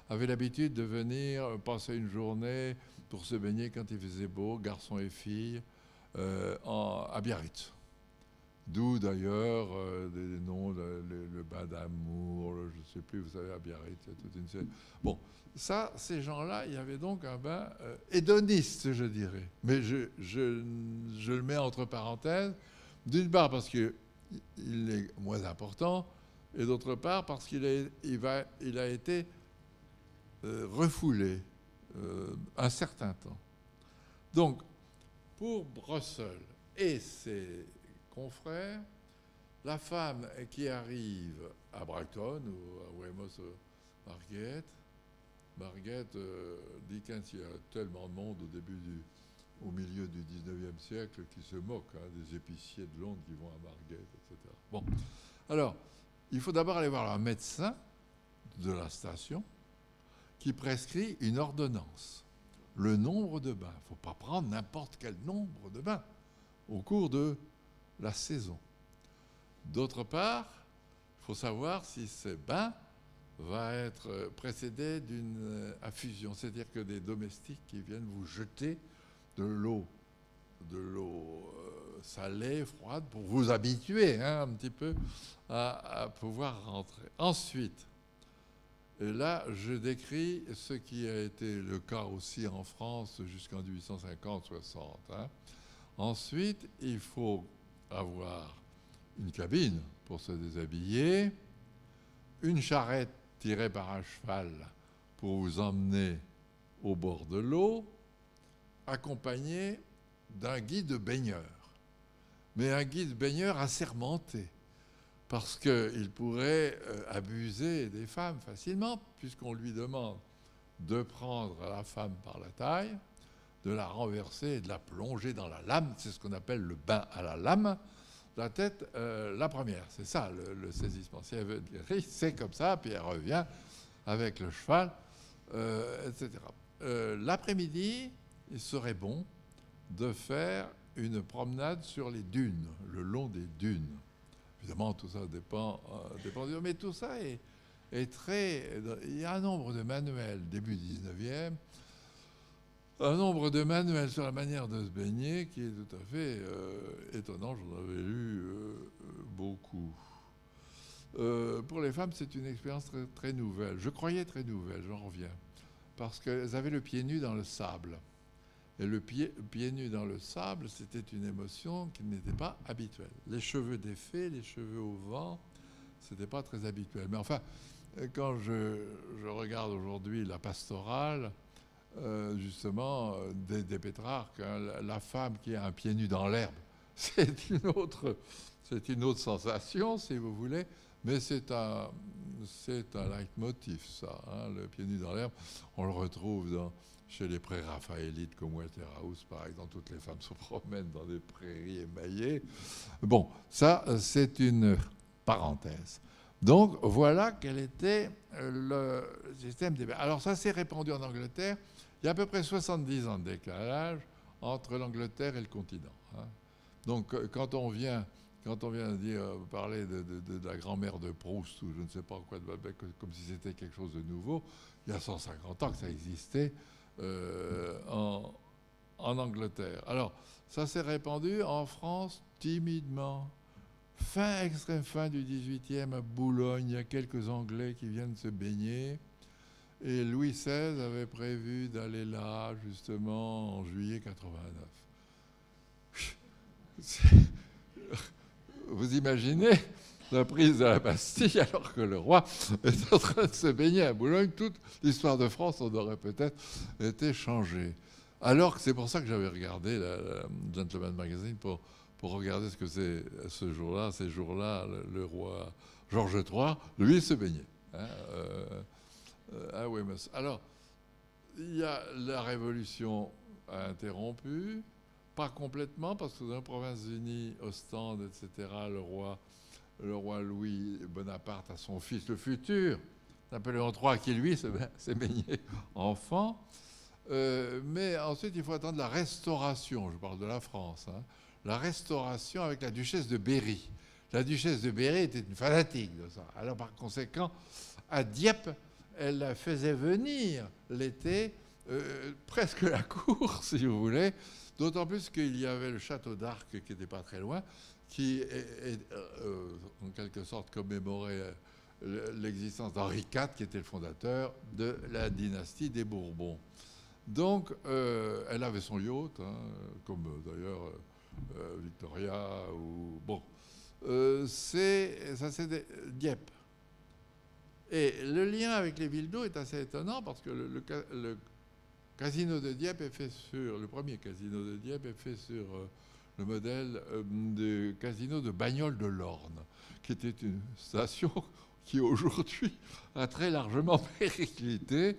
avaient l'habitude de venir passer une journée pour se baigner quand il faisait beau, garçons et filles, à Biarritz. D'où d'ailleurs des noms, le bain d'amour, je ne sais plus, vous savez, à Biarritz, il y a toute une série. Bon, ça, ces gens-là, il y avait donc un bain hédoniste, je dirais. Mais je le mets entre parenthèses, d'une part parce qu'il est moins important, et d'autre part parce qu'il a été refoulé un certain temps. Donc, pour Brussels et ses confrères, la femme qui arrive à Brighton ou à Weymouth Margate, Dickens, il y a tellement de monde au milieu du 19e siècle qui se moquent des épiciers de Londres qui vont à Margate, etc. Bon, alors, il faut d'abord aller voir un médecin de la station qui prescrit une ordonnance. Le nombre de bains. Il ne faut pas prendre n'importe quel nombre de bains au cours de la saison. D'autre part, il faut savoir si ce bain va être précédé d'une affusion, c'est-à-dire que des domestiques qui viennent vous jeter de l'eau salée, froide, pour vous habituer un petit peu à pouvoir rentrer. Ensuite, et là, je décris ce qui a été le cas aussi en France jusqu'en 1850-60. Ensuite, il faut avoir une cabine pour se déshabiller, une charrette tirée par un cheval pour vous emmener au bord de l'eau, accompagné d'un guide baigneur. Mais un guide baigneur assermenté, parce qu'il pourrait abuser des femmes facilement, puisqu'on lui demande de prendre la femme par la taille, de la renverser et de la plonger dans la lame. C'est ce qu'on appelle le bain à la lame. la tête la première. C'est ça le saisissement. Si elle veut dire c'est comme ça, puis elle revient avec le cheval, etc. L'après-midi, il serait bon de faire une promenade sur les dunes, le long des dunes. Évidemment, tout ça dépend mais tout ça est très... Il y a un nombre de manuels, début 19e, un nombre de manuels sur la manière de se baigner qui est tout à fait étonnant. J'en avais lu beaucoup. Pour les femmes, c'est une expérience très, très nouvelle. Je croyais très nouvelle, j'en reviens. Parce qu'elles avaient le pied nu dans le sable. Et le pied nu dans le sable, c'était une émotion qui n'était pas habituelle. Les cheveux défaits, les cheveux au vent, c'était pas très habituel. Mais enfin, quand je regarde aujourd'hui la pastorale, justement, des Pétrarques, hein, la femme qui a un pied nu dans l'herbe, c'est une autre sensation, si vous voulez, mais c'est un leitmotiv, ça, hein, le pied nu dans l'herbe. On le retrouve chez les pré-raphaélites comme Waterhouse, par exemple. Toutes les femmes se promènent dans des prairies émaillées. Bon, ça, c'est une parenthèse. Donc, voilà quel était le système des... Alors, ça s'est répandu en Angleterre. Il y a à peu près 70 ans de décalage entre l'Angleterre et le continent. Hein. Donc, quand on vient parler de la grand-mère de Proust, ou je ne sais pas quoi, comme si c'était quelque chose de nouveau, il y a 150 ans que ça existait en Angleterre. Alors, ça s'est répandu en France timidement. Extrême fin du XVIIIe, à Boulogne, il y a quelques Anglais qui viennent se baigner. Et Louis XVI avait prévu d'aller là, justement, en juillet 89. Vous imaginez la prise de la Bastille alors que le roi est en train de se baigner à Boulogne. Toute l'histoire de France en aurait peut-être été changée. Alors que c'est pour ça que j'avais regardé la Gentleman Magazine pour regarder ce que c'est ces jours-là, le roi Georges III, lui, se baignait. Hein, à Weymouth. Alors, il y a la Révolution a interrompu, pas complètement, parce que dans les Provinces-Unies, Ostende, etc., le roi Louis Bonaparte a son fils, le futur, Napoléon III, qui lui s'est baigné enfant. Mais ensuite, il faut attendre la Restauration, je parle de la France, hein, la Restauration avec la duchesse de Berry. La duchesse de Berry était une fanatique de ça. Alors, par conséquent, à Dieppe, elle faisait venir l'été presque la cour, si vous voulez, d'autant plus qu'il y avait le château d'Arques qui n'était pas très loin, qui en quelque sorte commémorait l'existence d'Henri IV, qui était le fondateur de la dynastie des Bourbons. Donc, elle avait son yacht, hein, comme d'ailleurs Victoria, ou... Bon, ça c'est Dieppe. Et le lien avec les villes d'eau est assez étonnant parce que le casino de Dieppe est fait sur... Le premier casino de Dieppe est fait sur le modèle du casino de Bagnoles de l'Orne, qui était une station qui aujourd'hui a très largement périclité,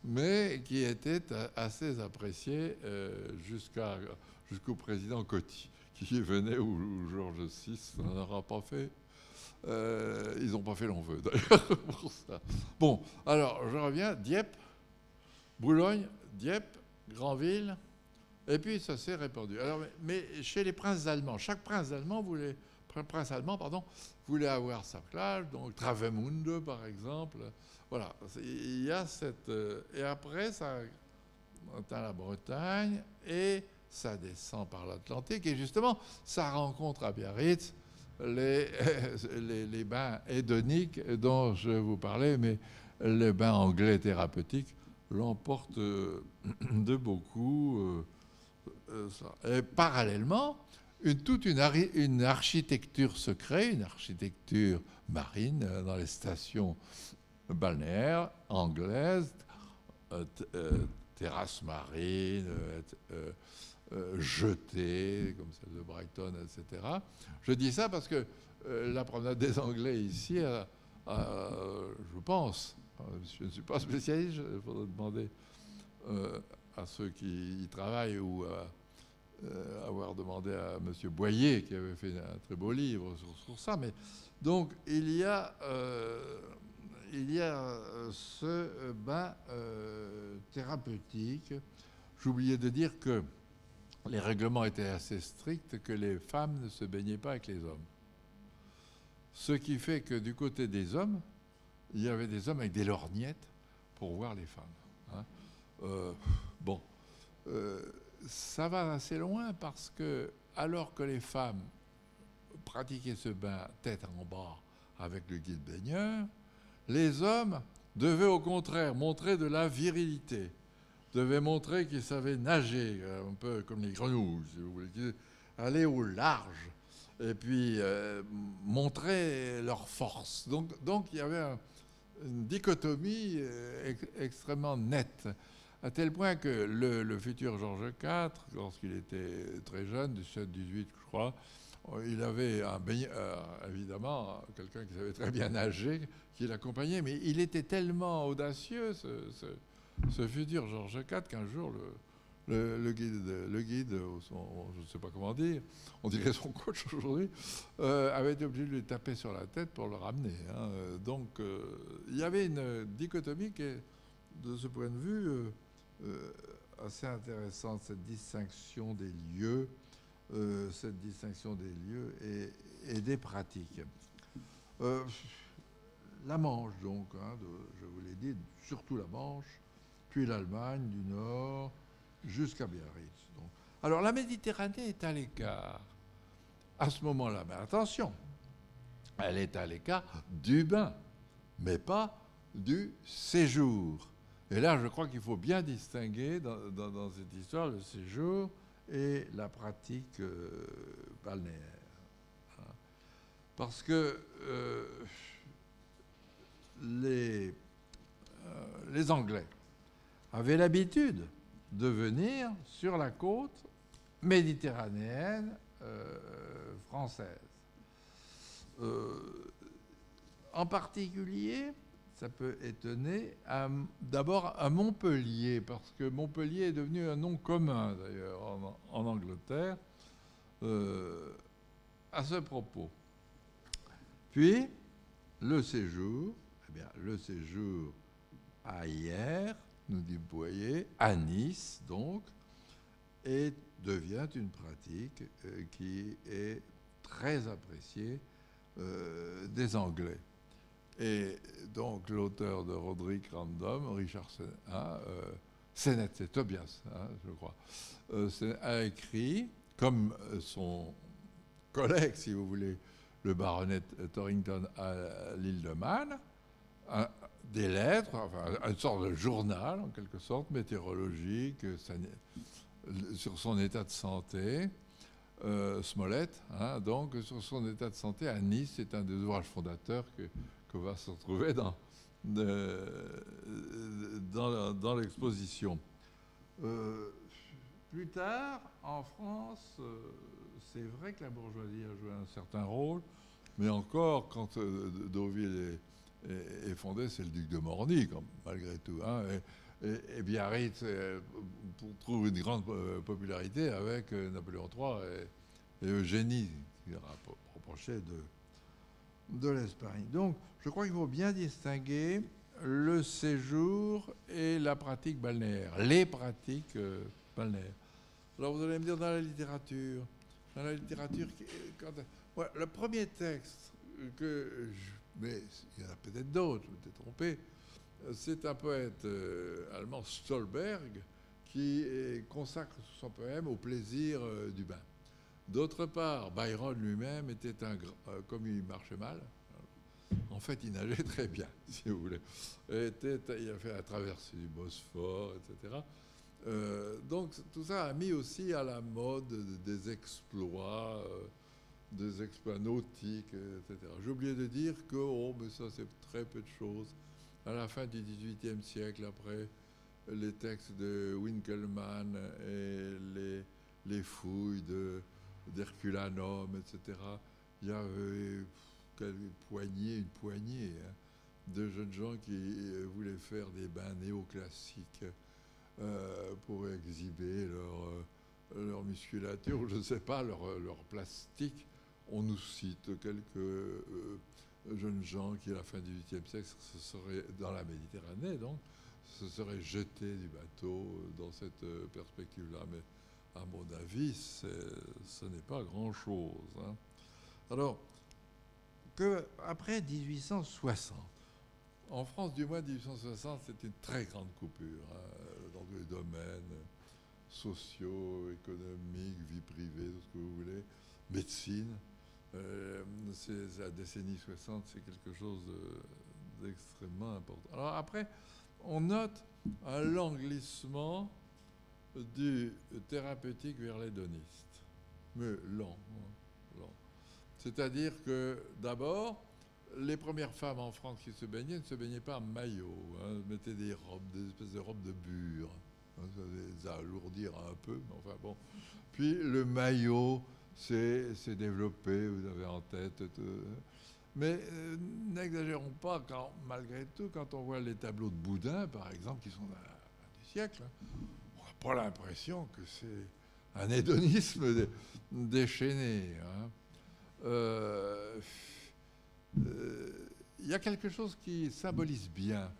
mais qui était assez appréciée jusqu'au président Coty, qui venait, ou Georges VI n'en aura pas fait. Ils n'ont pas fait long feu, d'ailleurs, pour ça. Bon, alors, je reviens. Dieppe, Boulogne, Dieppe, Granville, et puis ça s'est répandu. Alors, mais chez les princes allemands, chaque prince allemand voulait avoir sa plage, donc Travemünde, par exemple. Voilà, il y a cette... et après, ça atteint la Bretagne, et ça descend par l'Atlantique, et justement, ça rencontre à Biarritz les bains hédoniques dont je vous parlais, mais les bains anglais thérapeutiques l'emportent de beaucoup. Et parallèlement, une architecture se crée, une architecture marine dans les stations balnéaires anglaises, terrasses marines, jetées, comme celle de Brighton, etc. Je dis ça parce que la promenade des Anglais ici, je pense, je ne suis pas spécialiste, il faudrait demander à ceux qui y travaillent ou avoir demandé à M. Boyer, qui avait fait un très beau livre sur ça. Mais donc, il y a ce bain thérapeutique. J'oubliais de dire que les règlements étaient assez stricts, que les femmes ne se baignaient pas avec les hommes. Ce qui fait que du côté des hommes, il y avait des hommes avec des lorgnettes pour voir les femmes. Hein. Bon, ça va assez loin parce que, alors que les femmes pratiquaient ce bain tête en bas avec le guide baigneur, les hommes devaient au contraire montrer de la virilité, devaient montrer qu'ils savaient nager, un peu comme les grenouilles, si vous voulez, aller au large, et puis montrer leur force. Donc il y avait une dichotomie extrêmement nette, à tel point que le futur Georges IV, lorsqu'il était très jeune, 17-18 je crois, il avait évidemment quelqu'un qui savait très bien nager, qui l'accompagnait, mais il était tellement audacieux, ce futur Georges IV, qu'un jour le guide, je ne sais pas comment dire, on dirait son coach aujourd'hui, avait été obligé de lui taper sur la tête pour le ramener. Hein. Donc il y avait une dichotomie qui est, de ce point de vue, assez intéressante, cette distinction des lieux. Et des pratiques. La Manche, donc, hein, je vous l'ai dit, surtout la Manche, puis l'Allemagne du Nord, jusqu'à Biarritz. Donc. Alors la Méditerranée est à l'écart à ce moment-là, mais attention, elle est à l'écart du bain, mais pas du séjour. Et là, je crois qu'il faut bien distinguer dans cette histoire le séjour et la pratique balnéaire. Parce que les Anglais avaient l'habitude de venir sur la côte méditerranéenne française. En particulier, ça peut étonner, d'abord à Montpellier, parce que Montpellier est devenu un nom commun d'ailleurs en Angleterre à ce propos. Puis, le séjour à Hyères, nous dit Boyer, à Nice donc, et devient une pratique qui est très appréciée des Anglais. Et donc l'auteur de Roderick Random, Richard Sennett, c'est Tobias, hein, je crois, a écrit, comme son collègue, si vous voulez, le baronet Torrington à l'île de Man, des lettres, enfin une sorte de journal en quelque sorte, météorologique, sur son état de santé. Smollett, hein, donc sur son état de santé à Nice, c'est un des ouvrages fondateurs que va se retrouver dans l'exposition. Plus tard, en France, c'est vrai que la bourgeoisie a joué un certain rôle, mais encore, quand Deauville est fondé, c'est le duc de Morny, malgré tout. Hein, et Biarritz trouve une grande popularité avec Napoléon III et Eugénie, qui rapprochait de l'Espagne. Donc, je crois qu'il faut bien distinguer le séjour et la pratique balnéaire, les pratiques balnéaires. Alors, vous allez me dire, dans la littérature, le premier texte mais il y en a peut-être d'autres, je me suis trompé, c'est un poète allemand, Stolberg, qui consacre son poème au plaisir du bain. D'autre part, Byron lui-même était comme il marchait mal, en fait il nageait très bien, si vous voulez. Il a fait la traversée du Bosphore, etc. Donc tout ça a mis aussi à la mode des exploits nautiques, etc. J'ai oublié de dire que, mais ça c'est très peu de choses. À la fin du XVIIIe siècle, après les textes de Winkelmann et les fouilles d'Herculanum, etc., il y avait une poignée hein, de jeunes gens qui voulaient faire des bains néoclassiques pour exhiber leur musculature, ou je ne sais pas, leur plastique. On nous cite quelques jeunes gens qui, à la fin du XVIIIe siècle, se seraient, dans la Méditerranée, donc, se seraient jetés du bateau dans cette perspective-là. Mais à mon avis, ce n'est pas grand-chose. Hein. Alors, après 1860, en France, du moins 1860, c'est une très grande coupure dans tous les domaines sociaux, économiques, vie privée, tout ce que vous voulez, médecine. La décennie 60, c'est quelque chose d'extrêmement important. Alors après, on note un lent glissement du thérapeutique vers l'hédoniste, mais lent. C'est-à-dire que d'abord, les premières femmes en France qui se baignaient ne se baignaient pas en maillot, hein, mettaient des robes, des espèces de robes de bure. Hein, ça les alourdir un peu, mais enfin bon. Puis le maillot s'est développé, vous avez en tête. Mais n'exagérons pas, malgré tout, quand on voit les tableaux de Boudin, par exemple, qui sont de la fin du siècle, hein, on n'a pas l'impression que c'est un hédonisme déchaîné. Hein. Il y a quelque chose qui symbolise bien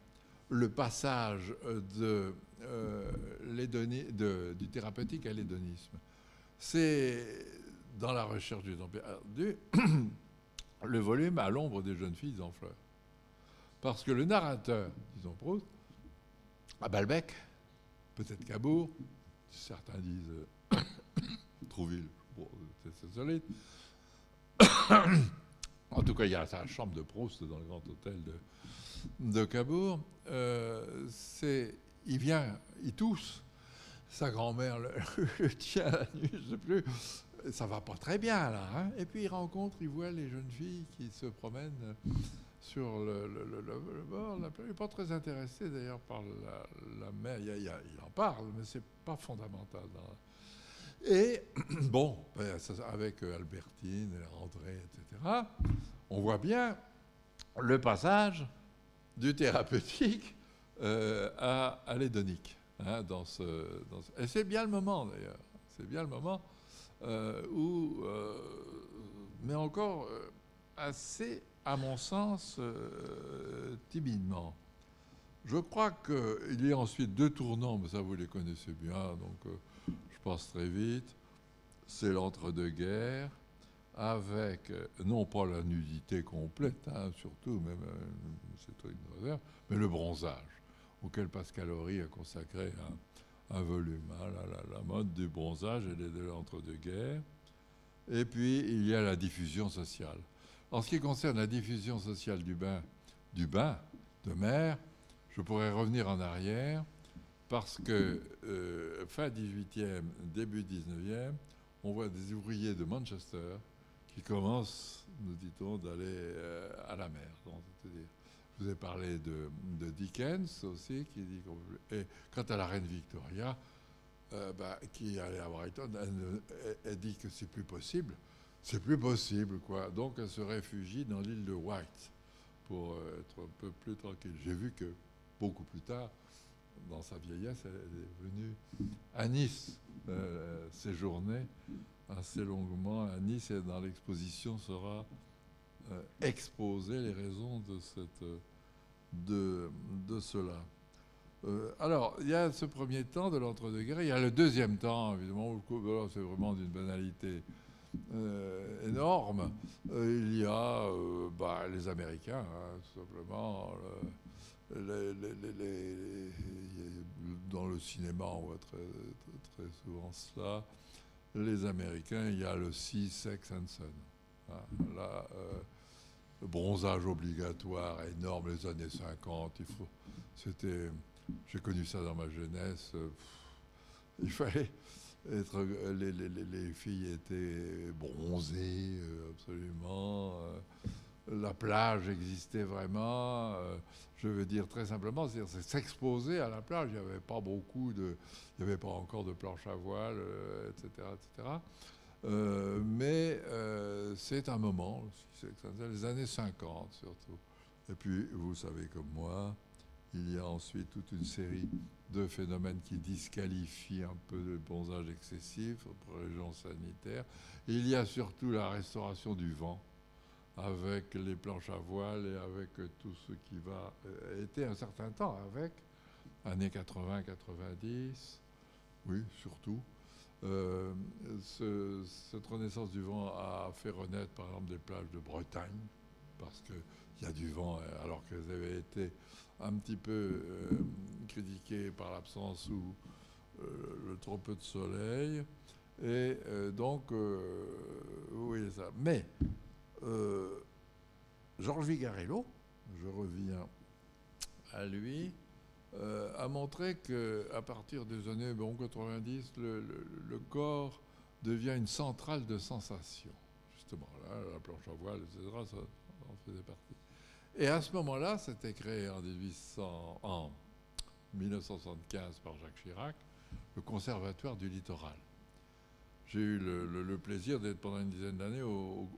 le passage du thérapeutique à l'hédonisme. C'est dans la recherche du temps perdu, le volume À l'ombre des jeunes filles en fleurs. Parce que le narrateur, disons Proust, à Balbec, peut-être Cabourg, certains disent Trouville, bon, c'est solide. En tout cas, il y a sa chambre de Proust dans le grand hôtel de Cabourg. Il tousse. Sa grand-mère le tient à la nuit, je ne sais plus. Ça va pas très bien, là. Hein. Et puis, il voit les jeunes filles qui se promènent sur le bord. Il n'est pas très intéressé, d'ailleurs, par la mer. Il en parle, mais ce n'est pas fondamental. Et, bon, avec Albertine, André, etc., on voit bien le passage du thérapeutique à l'hédonique. Hein, et c'est bien le moment, d'ailleurs. C'est bien le moment où, mais encore assez, à mon sens, timidement. Je crois qu'il y a ensuite deux tournants, mais ça vous les connaissez bien, donc je passe très vite. C'est l'entre-deux-guerres, avec, non pas la nudité complète, hein, surtout, même, c'est une réserve, mais le bronzage, auquel Pascal Horry a consacré un volume, hein, la mode du bronzage et de l'entre-deux-guerres. Et puis, il y a la diffusion sociale. En ce qui concerne la diffusion sociale du bain de mer, je pourrais revenir en arrière, parce que fin 18e, début 19e, on voit des ouvriers de Manchester qui commencent, nous dit-on, d'aller à la mer. C'est-à-dire, je vous ai parlé de Dickens aussi, qui dit et quant à la reine Victoria, qui allait à Brighton, elle dit que c'est plus possible. C'est plus possible, quoi. Donc elle se réfugie dans l'île de Wight pour être un peu plus tranquille. J'ai vu que beaucoup plus tard, dans sa vieillesse, elle est venue à Nice séjourner assez longuement à Nice, et dans l'exposition sera exposé les raisons de cela. Alors, il y a ce premier temps de l'entre-deux-guerres, il y a le deuxième temps, évidemment, où c'est vraiment d'une banalité énorme. Il y a les Américains, hein, tout simplement. Dans le cinéma, on voit très, très, très souvent cela. Les Américains, il y a le Sea, Sex and Son. Hein, là, le bronzage obligatoire énorme, les années 50. J'ai connu ça dans ma jeunesse. Il fallait être. Les filles étaient bronzées, absolument. La plage existait vraiment. Je veux dire très simplement, c'est s'exposer à la plage. Il n'y avait pas il n'y avait pas encore de planche à voile, etc., etc. Mais c'est un moment, les années 50 surtout. Et puis, vous savez comme moi Il y a ensuite toute une série de phénomènes qui disqualifient un peu le bronzage excessif pour les gens sanitaires. Et il y a surtout la restauration du vent, avec les planches à voile et avec tout ce qui va été un certain temps avec, années 80-90, oui, surtout. Cette renaissance du vent a fait renaître, par exemple, des plages de Bretagne, parce qu'il y a du vent, alors qu'elles avaient été un petit peu critiquées par l'absence ou le trop peu de soleil. Et donc, oui, ça. Mais Georges Vigarello, je reviens à lui, a montré qu'à partir des années 90, le corps devient une centrale de sensations. Justement, là, la planche à voile, etc., ça en faisait partie. Et à ce moment-là, c'était créé en 1975 par Jacques Chirac, le Conservatoire du littoral. J'ai eu le plaisir d'être pendant une dizaine d'années au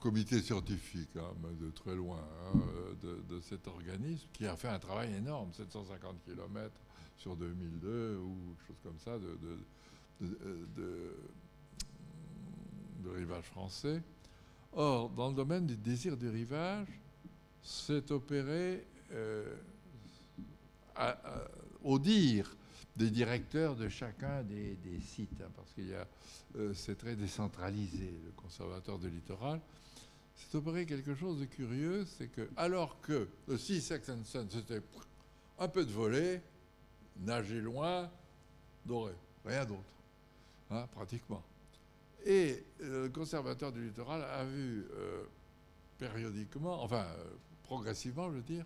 comité scientifique, hein, mais de très loin, hein, de cet organisme, qui a fait un travail énorme, 750 km sur 2002 ou quelque chose comme ça, de rivage français. Or, dans le domaine du désir du rivage, c'est opéré au dire des directeurs de chacun des sites, hein, parce qu'il y a, c'est très décentralisé, le conservatoire du littoral. C'est opéré quelque chose de curieux, c'est que, alors que le Sea Sex and Sun, c'était un peu de volée, nager loin, doré, rien d'autre, hein, pratiquement. Et le conservateur du littoral a vu périodiquement, enfin progressivement, je veux dire,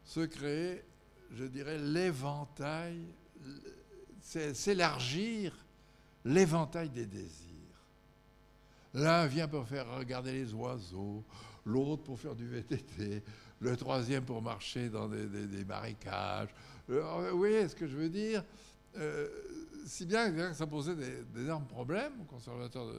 se créer, je dirais, l'éventail, s'élargir l'éventail des désirs. L'un vient pour faire regarder les oiseaux, l'autre pour faire du VTT, le troisième pour marcher dans des marécages. Vous voyez ce que je veux dire? Si bien que ça posait d'énormes problèmes au conservateur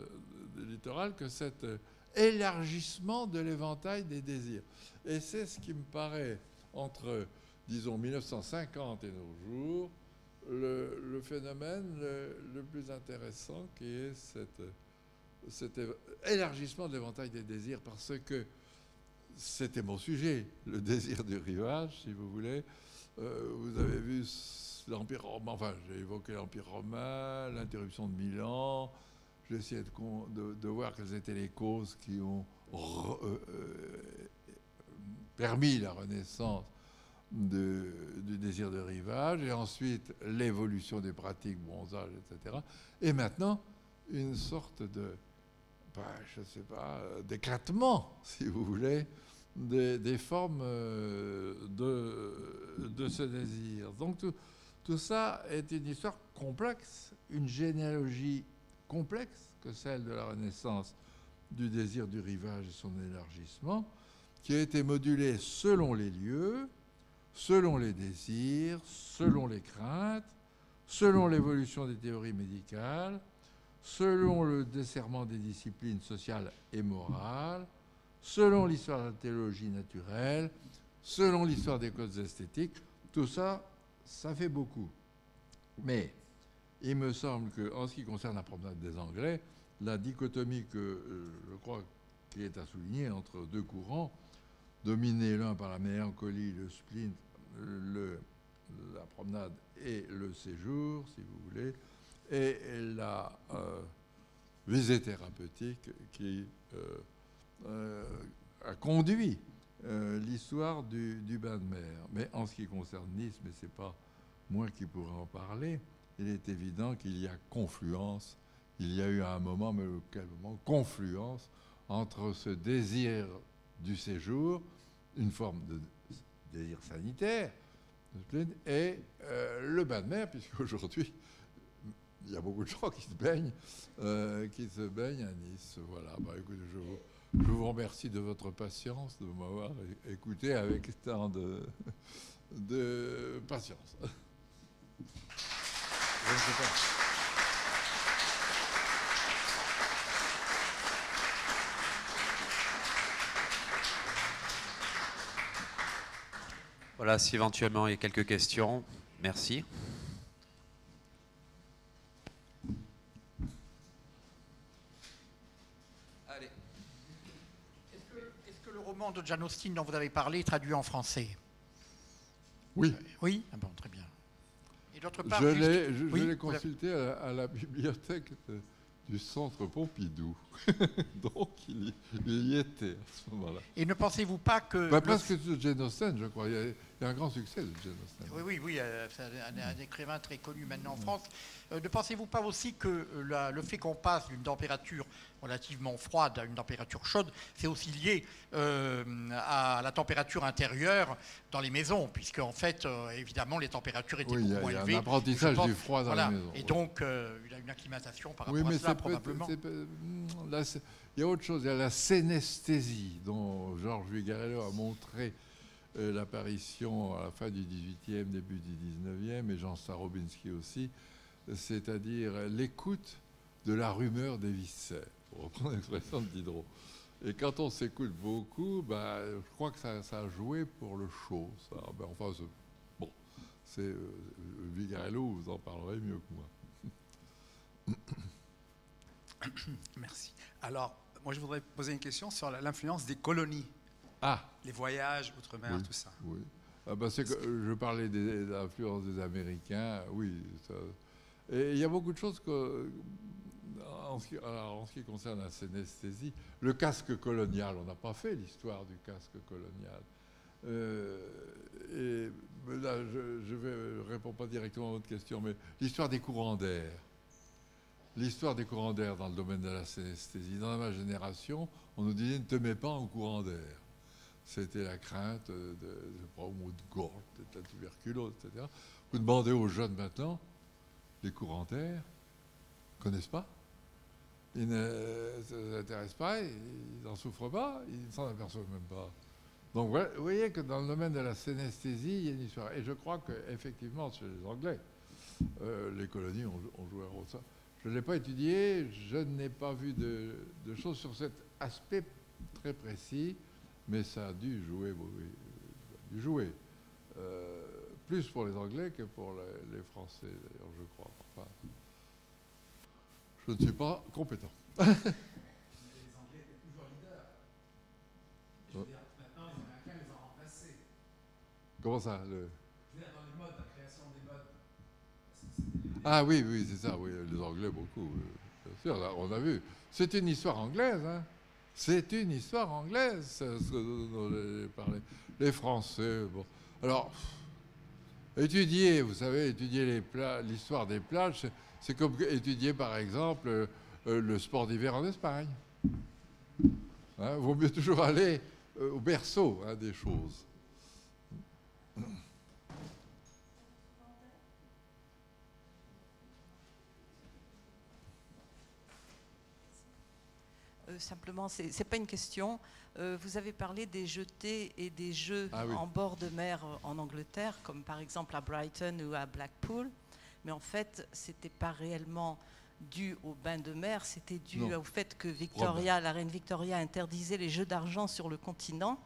du littoral que cet élargissement de l'éventail des désirs. Et c'est ce qui me paraît, entre, disons, 1950 et nos jours, le phénomène le plus intéressant, qui est cet élargissement de l'éventail des désirs, parce que c'était mon sujet, le désir du rivage, si vous voulez. Vous avez vu l'Empire romain, enfin j'ai évoqué l'Empire romain, l'interruption de Milan, j'ai essayé de voir quelles étaient les causes qui ont permis la renaissance du désir de rivage, et ensuite l'évolution des pratiques, bronzage, etc. Et maintenant, une sorte de, je ne sais pas, d'éclatement, si vous voulez, des formes de ce désir. Donc tout ça est une histoire complexe, une généalogie complexe que celle de la Renaissance du désir du rivage et son élargissement, qui a été modulée selon les lieux, selon les désirs, selon les craintes, selon l'évolution des théories médicales, selon le desserrement des disciplines sociales et morales, selon l'histoire de la théologie naturelle, selon l'histoire des causes esthétiques. Tout ça, ça fait beaucoup. Mais il me semble qu'en ce qui concerne la promenade des Anglais, la dichotomie que je crois qu'il est à souligner entre deux courants, dominés l'un par la mélancolie, le spleen, la promenade et le séjour, si vous voulez, et la visée thérapeutique qui a conduit l'histoire du bain de mer. Mais en ce qui concerne Nice, mais ce n'est pas moi qui pourrais en parler, il est évident qu'il y a confluence, il y a eu à un moment, mais auquel moment, confluence entre ce désir du séjour, une forme de désir sanitaire, et le bain de mer, puisqu'aujourd'hui, il y a beaucoup de gens qui se baignent à Nice. Voilà. Bah, écoutez, je vous remercie de votre patience, de m'avoir écouté avec tant de patience. Je ne sais pas. Voilà, si éventuellement il y a quelques questions, merci. Allez. Est-ce que le roman de Jane Austen dont vous avez parlé est traduit en français? Oui. Oui. Ah bon, très bien. Et d'autre part, Je oui, l'ai consulté à la bibliothèque du Centre Pompidou. Donc, il y était à ce moment-là. Et ne pensez-vous pas que... Presque de Jane Austen, je crois. Il y a un grand succès de Jane Austen. Oui, c'est un écrivain très connu maintenant en France. Ne pensez-vous pas aussi que le fait qu'on passe d'une température relativement froide à une température chaude, c'est aussi lié à la température intérieure dans les maisons, puisque en fait, évidemment, les températures étaient beaucoup moins élevées. Il y a un apprentissage du froid dans les maisons. Et donc, il a une acclimatation par rapport à cela, probablement. Là, il y a autre chose, il y a la synesthésie, dont Georges Vigarello a montré l'apparition à la fin du XVIIIe, début du XIXe, et Jean Starobinski aussi, c'est-à-dire l'écoute de la rumeur des viscères, pour reprendre l'expression de Diderot. Et quand on s'écoute beaucoup, je crois que ça a joué pour le chaud. Ça. C'est Vigarello, vous en parlerez mieux que moi. Merci. Alors, moi, je voudrais poser une question sur l'influence des colonies. Les voyages, outre-mer, oui, tout ça. Oui. Je parlais de l'influence des Américains, oui. Ça. Et il y a beaucoup de choses en ce qui concerne la synesthésie. Le casque colonial, on n'a pas fait l'histoire du casque colonial. Là, je ne réponds pas directement à votre question, mais l'histoire des courants d'air. L'histoire des courants d'air dans le domaine de la synesthésie. Dans ma génération, on nous disait ne te mets pas en courant d'air. C'était la crainte de maux de gorge, de la tuberculose, etc. Vous demandez aux jeunes maintenant, les courants d'air, ils ne connaissent pas. Ils ne s'intéressent pas, ils n'en souffrent pas, ils ne s'en aperçoivent même pas. Donc vous voyez que dans le domaine de la synesthésie, il y a une histoire. Et je crois qu'effectivement, chez les Anglais, les colonies ont joué un rôle. Je ne l'ai pas étudié, je n'ai pas vu de choses sur cet aspect très précis, mais ça a dû jouer, plus pour les Anglais que pour les Français, d'ailleurs, je crois. Enfin, je ne suis pas compétent. Les Anglais étaient toujours leaders. Je veux dire, maintenant, les Américains les ont remplacés. Comment ça Je veux dire, dans les modes, la création des modes. Ah oui, c'est ça, oui, les Anglais beaucoup. Bien sûr, là, on a vu. C'est une histoire anglaise, hein. C'est une histoire anglaise, ce dont j'ai parlé. Les Français, bon. Alors, étudier, vous savez, l'histoire des plages, c'est comme étudier, par exemple, le sport d'hiver en Espagne. Hein, vaut mieux toujours aller au berceau des choses. Simplement, ce n'est pas une question. Vous avez parlé des jetés et des jeux en bord de mer en Angleterre, comme par exemple à Brighton ou à Blackpool. Mais en fait, ce n'était pas réellement dû au bain de mer, c'était dû au fait que la reine Victoria interdisait les jeux d'argent sur le continent.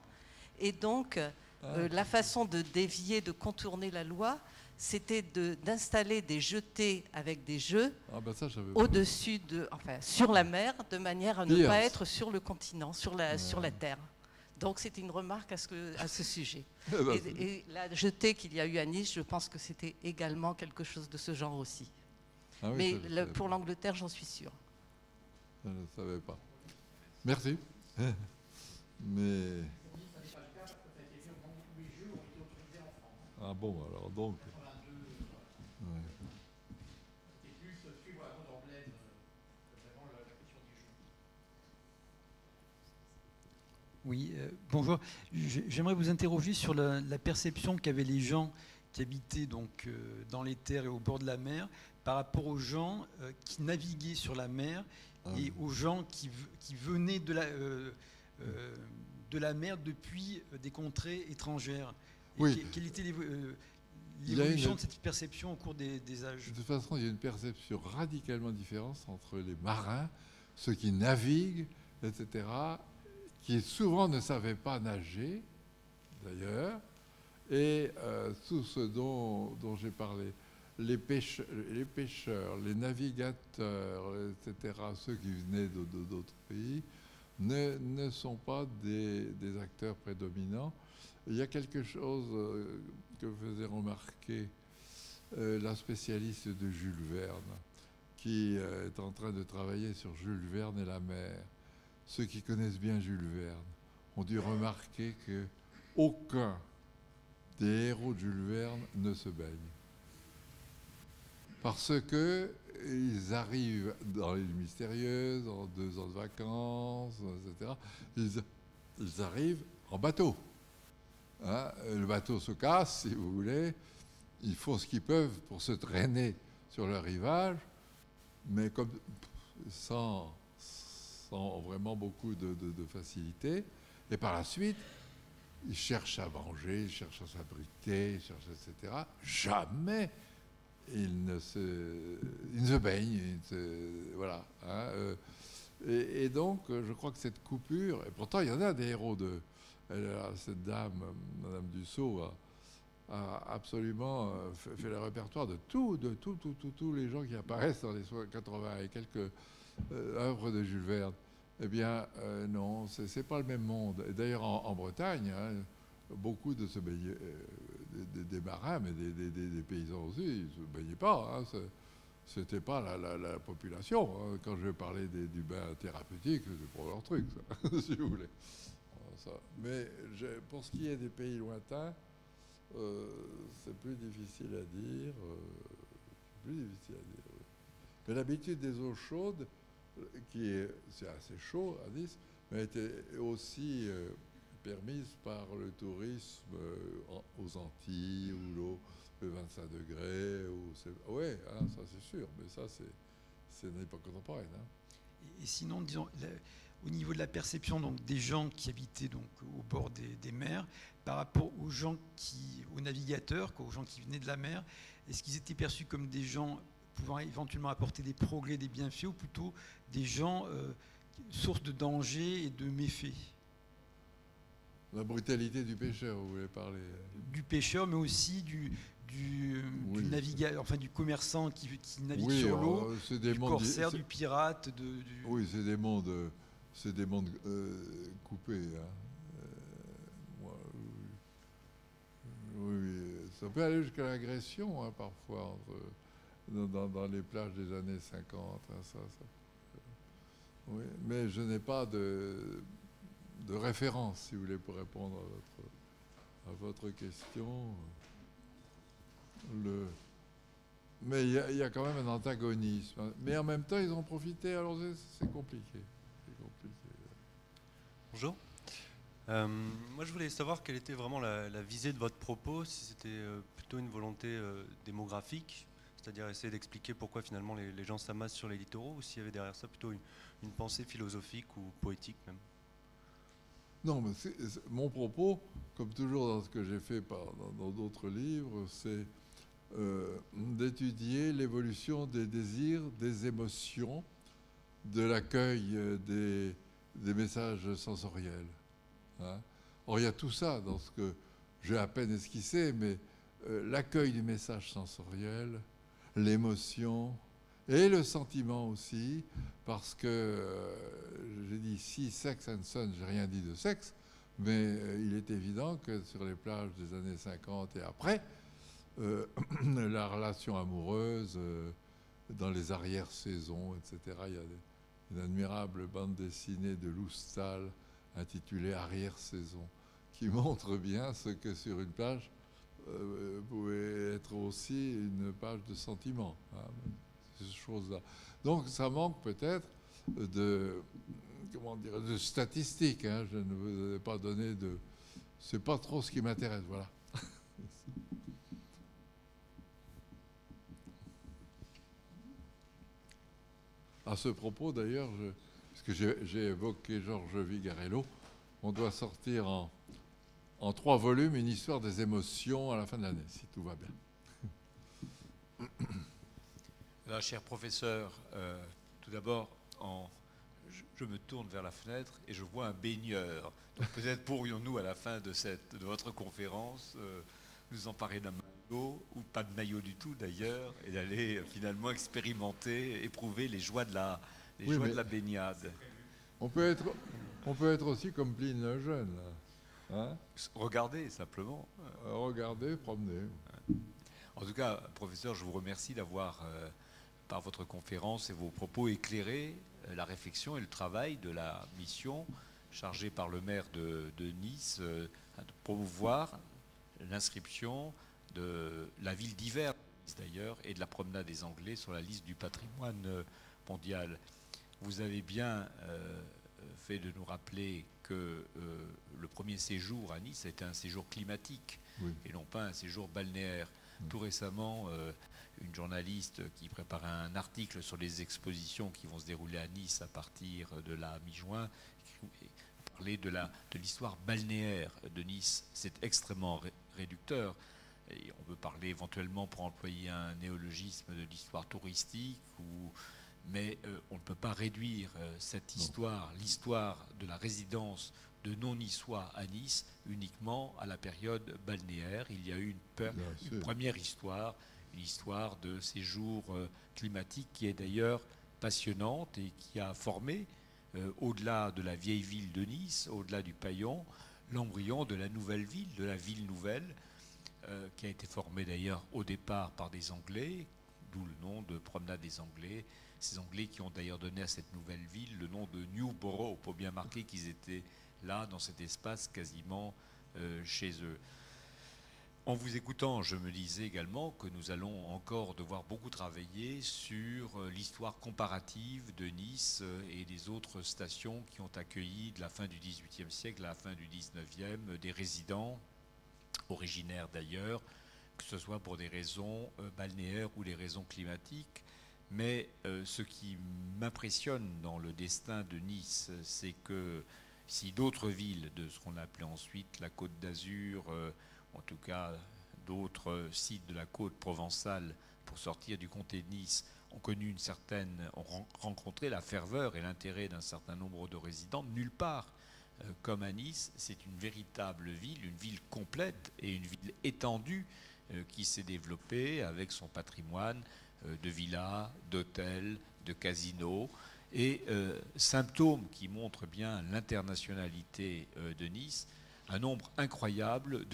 Et donc, la façon de dévier, de contourner la loi, c'était d'installer des jetés avec des jeux au-dessus sur la mer, de manière à ne pas être sur le continent, sur la terre. Donc c'était une remarque à ce sujet. Et la jetée qu'il y a eu à Nice, je pense que c'était également quelque chose de ce genre aussi. Mais pour l'Angleterre, j'en suis sûre. Je ne savais pas. Merci. Mais... Ah bon, alors donc... Oui, bonjour. J'aimerais vous interroger sur la perception qu'avaient les gens qui habitaient donc, dans les terres et au bord de la mer par rapport aux gens qui naviguaient sur la mer et aux gens qui venaient de la mer depuis des contrées étrangères. Et quelle était l'évolution de cette perception au cours des âges? De toute façon, il y a une perception radicalement différente entre les marins, ceux qui naviguent, etc., qui souvent ne savaient pas nager, d'ailleurs, et tout ce dont j'ai parlé. Les pêcheurs, les navigateurs, etc., ceux qui venaient d'autres pays, ne sont pas des acteurs prédominants. Il y a quelque chose que faisait remarquer la spécialiste de Jules Verne, qui est en train de travailler sur Jules Verne et la mer. Ceux qui connaissent bien Jules Verne ont dû remarquer qu'aucun des héros de Jules Verne ne se baigne. Parce qu'ils arrivent dans l'île mystérieuse, en 2 ans de vacances, etc. Ils arrivent en bateau. Hein, le bateau se casse, si vous voulez. Ils font ce qu'ils peuvent pour se traîner sur le rivage, mais comme sans vraiment beaucoup de facilité. Et par la suite, ils cherchent à manger, ils cherchent à s'abriter, ils cherchent, etc. Jamais ils ne se baignent. Voilà. Hein, et donc, je crois que cette coupure, et pourtant il y en a des héros cette dame, Madame Dussault, a absolument fait le répertoire de tous les gens qui apparaissent dans les 80 et quelques œuvres de Jules Verne. Eh bien, non, c'est pas le même monde. Et d'ailleurs, en Bretagne, hein, beaucoup de des marins, mais des paysans aussi, ils ne se baignaient pas. Hein, c'était pas la population. Hein. Quand je parlais du bain thérapeutique, c'est pour leur truc, ça, si vous voulez. Ça. Mais pour ce qui est des pays lointains, c'est plus difficile à dire. Mais l'habitude des eaux chaudes, c'est assez chaud à Nice, mais était aussi permise par le tourisme aux Antilles, où l'eau fait 25 degrés. Oui, hein, ça c'est sûr, mais ça c'est une époque contemporaine. Hein. Et sinon, disons, au niveau de la perception donc, des gens qui habitaient donc, au bord des mers, par rapport aux gens aux navigateurs, aux gens qui venaient de la mer, est-ce qu'ils étaient perçus comme des gens pouvant éventuellement apporter des progrès, des bienfaits, ou plutôt des gens source de danger et de méfaits? La brutalité du pêcheur, vous voulez parler? Du pêcheur, mais aussi du navigateur, enfin du commerçant qui navigue sur l'eau, du corsaire, du pirate. Oui, c'est des mondes coupés. Hein. Oui, ça peut aller jusqu'à l'agression, hein, parfois, dans les plages des années 50. Hein, oui, mais je n'ai pas de référence, si vous voulez, pour répondre à votre question. Mais il y a quand même un antagonisme. Mais en même temps, ils ont profité, alors c'est compliqué. Bonjour. Moi, je voulais savoir quelle était vraiment la visée de votre propos, si c'était plutôt une volonté démographique, c'est-à-dire essayer d'expliquer pourquoi finalement les gens s'amassent sur les littoraux, ou s'il y avait derrière ça plutôt une pensée philosophique ou poétique même. Non, mais mon propos, comme toujours dans ce que j'ai fait dans d'autres livres, c'est d'étudier l'évolution des désirs, des émotions, de l'accueil des messages sensoriels. Hein. Or, il y a tout ça dans ce que j'ai à peine esquissé, mais l'accueil du message sensoriel, l'émotion et le sentiment aussi, parce que j'ai dit si Sex and Son, j'ai rien dit de sexe, mais il est évident que sur les plages des années 50 et après, la relation amoureuse, dans les arrière-saisons, etc., il y a une admirable bande dessinée de Lou Stahl intitulée Arrière-saison, qui montre bien ce que sur une plage pouvait être aussi une page de sentiments. Hein, ces choses-là. Donc ça manque peut-être de statistiques. Hein, je ne vous ai pas donné de... C'est pas trop ce qui m'intéresse, voilà. À ce propos, d'ailleurs, puisque j'ai évoqué Georges Vigarello, on doit sortir en 3 volumes une histoire des émotions à la fin de l'année, si tout va bien. Là, cher professeur, tout d'abord, je me tourne vers la fenêtre et je vois un baigneur. Donc peut-être pourrions-nous, à la fin de votre conférence, nous emparer d'un maillot, ou pas de maillot du tout d'ailleurs, et d'aller finalement expérimenter, éprouver les joies de la baignade. On peut être aussi comme Pline le Jeune. Hein, regardez simplement. Regardez, promener. En tout cas, professeur, je vous remercie d'avoir, par votre conférence et vos propos, éclairé la réflexion et le travail de la mission chargée par le maire de Nice de promouvoir l'inscription de la ville d'hiver, d'ailleurs, et de la promenade des Anglais sur la liste du patrimoine mondial. Vous avez bien fait de nous rappeler que le premier séjour à Nice était un séjour climatique, oui, et non pas un séjour balnéaire. Tout récemment, une journaliste qui préparait un article sur les expositions qui vont se dérouler à Nice à partir de la mi-juin parlait de l'histoire balnéaire de Nice. C'est extrêmement réducteur. Et on peut parler éventuellement, pour employer un néologisme, de l'histoire touristique, mais on ne peut pas réduire cette histoire, l'histoire de la résidence de non-niçois à Nice, uniquement à la période balnéaire. Il y a eu une première histoire, une histoire de séjour climatique qui est d'ailleurs passionnante et qui a formé, au-delà de la vieille ville de Nice, au-delà du Paillon, l'embryon de la nouvelle ville, de la ville nouvelle, qui a été formée d'ailleurs au départ par des Anglais, d'où le nom de Promenade des Anglais. Ces Anglais qui ont d'ailleurs donné à cette nouvelle ville le nom de Newborough, pour bien marquer qu'ils étaient là, dans cet espace, quasiment chez eux. En vous écoutant, je me disais également que nous allons encore devoir beaucoup travailler sur l'histoire comparative de Nice et des autres stations qui ont accueilli, de la fin du XVIIIe siècle à la fin du XIXe, des résidents, originaires d'ailleurs, que ce soit pour des raisons balnéaires ou des raisons climatiques. Mais ce qui m'impressionne dans le destin de Nice, c'est que si d'autres villes de ce qu'on appelait ensuite la Côte d'Azur, en tout cas d'autres sites de la côte provençale, pour sortir du comté de Nice, ont rencontré la ferveur et l'intérêt d'un certain nombre de résidents, nulle part comme à Nice, c'est une véritable ville, une ville complète et une ville étendue qui s'est développée avec son patrimoine de villas, d'hôtels, de casinos, et symptôme qui montre bien l'internationalité de Nice, un nombre incroyable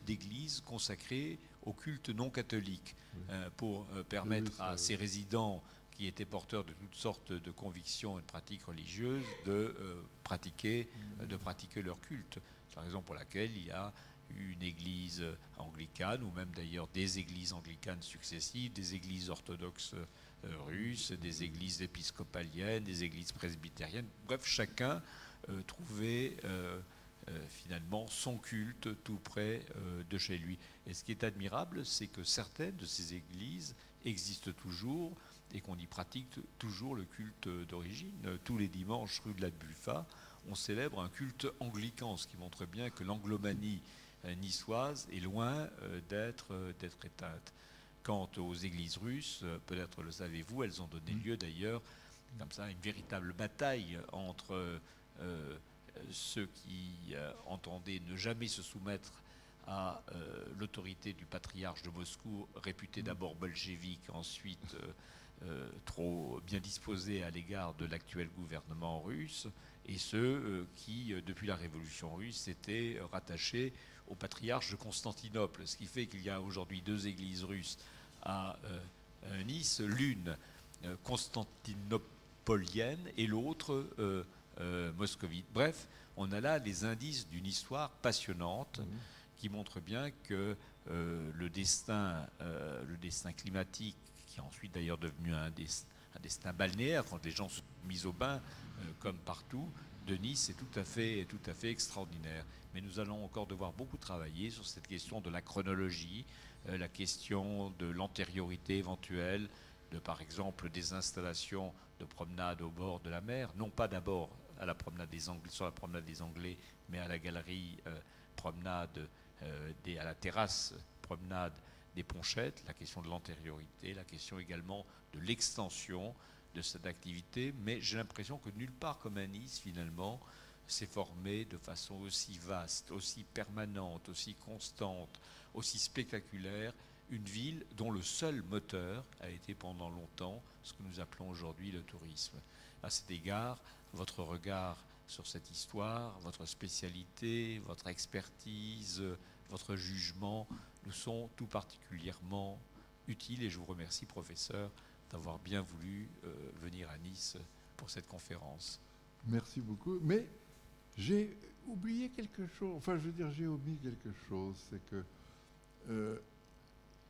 d'églises consacrées au culte non catholique, pour permettre à ces résidents qui étaient porteurs de toutes sortes de convictions et de pratiques religieuses de pratiquer leur culte. C'est la raison pour laquelle il y a une église anglicane, ou même d'ailleurs des églises anglicanes successives, des églises orthodoxes russes, des églises épiscopaliennes, des églises presbytériennes. Bref, chacun trouvait finalement son culte tout près de chez lui. Et ce qui est admirable, c'est que certaines de ces églises existent toujours et qu'on y pratique toujours le culte d'origine. Tous les dimanches, rue de la Buffa, on célèbre un culte anglican, ce qui montre bien que l'anglomanie niçoise est loin d'être éteinte. Quant aux églises russes, peut-être le savez-vous, elles ont donné lieu d'ailleurs, comme ça, à une véritable bataille entre ceux qui entendaient ne jamais se soumettre à l'autorité du patriarche de Moscou, réputé d'abord bolchevique, ensuite trop bien disposé à l'égard de l'actuel gouvernement russe, et ceux qui, depuis la révolution russe, étaient rattachés au patriarche de Constantinople. Ce qui fait qu'il y a aujourd'hui deux églises russes à Nice, l'une constantinopolienne et l'autre moscovite. Bref, on a là les indices d'une histoire passionnante qui montre bien que le destin climatique, qui est ensuite d'ailleurs devenu un destin balnéaire, quand les gens se sont mis au bain, comme partout, de Nice, est tout à fait extraordinaire. Mais nous allons encore devoir beaucoup travailler sur cette question de la chronologie, la question de l'antériorité éventuelle, de par exemple des installations de promenade au bord de la mer, non pas d'abord à la promenade des Anglais, sur la promenade des Anglais, mais à la galerie promenade, à la terrasse promenade des Ponchettes, la question de l'antériorité, la question également de l'extension de cette activité, mais j'ai l'impression que nulle part comme à Nice, finalement, s'est formé de façon aussi vaste, aussi permanente, aussi constante, aussi spectaculaire, une ville dont le seul moteur a été pendant longtemps ce que nous appelons aujourd'hui le tourisme. À cet égard, votre regard sur cette histoire, votre spécialité, votre expertise, votre jugement nous sont tout particulièrement utiles et je vous remercie, professeur, d'avoir bien voulu venir à Nice pour cette conférence. Merci beaucoup. Mais j'ai oublié quelque chose, enfin je veux dire j'ai omis quelque chose, c'est que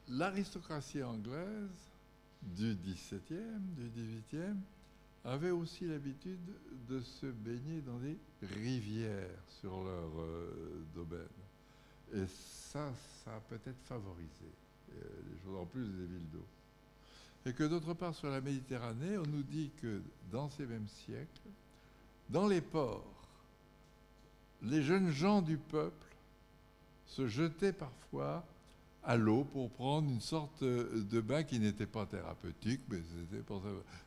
l'aristocratie anglaise du XVIIe, du XVIIIe avait aussi l'habitude de se baigner dans des rivières sur leur domaine. Et ça a peut-être favorisé les choses, en plus des villes d'eau. Et que d'autre part, sur la Méditerranée, on nous dit que dans ces mêmes siècles, dans les ports, les jeunes gens du peuple se jetaient parfois à l'eau pour prendre une sorte de bain qui n'était pas thérapeutique,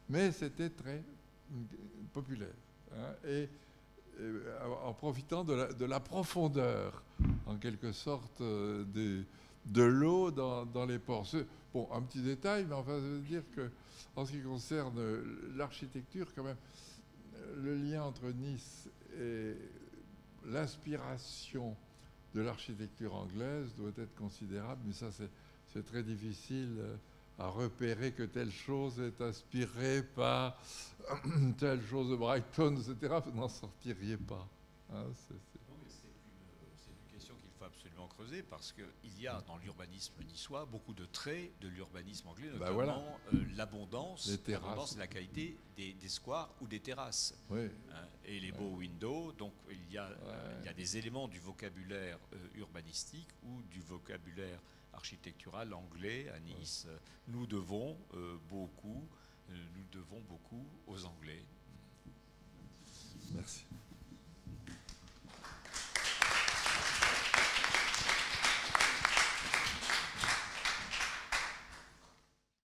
mais c'était très populaire. Hein, et en profitant de la profondeur, en quelque sorte, de l'eau dans les ports. Bon, un petit détail, mais enfin, ça veut dire que, en ce qui concerne l'architecture, quand même, le lien entre Nice et l'inspiration de l'architecture anglaise doit être considérable, mais ça, c'est très difficile à repérer que telle chose est inspirée par telle chose de Brighton, etc. Vous n'en sortiriez pas. Hein, c'est une question qu'il faut absolument creuser parce qu'il y a dans l'urbanisme niçois beaucoup de traits de l'urbanisme anglais, notamment l'abondance et la qualité des squares ou des terrasses. Oui. Et les beaux windows, donc il y a des éléments du vocabulaire urbanistique ou du vocabulaire architectural anglais à Nice. Nous devons beaucoup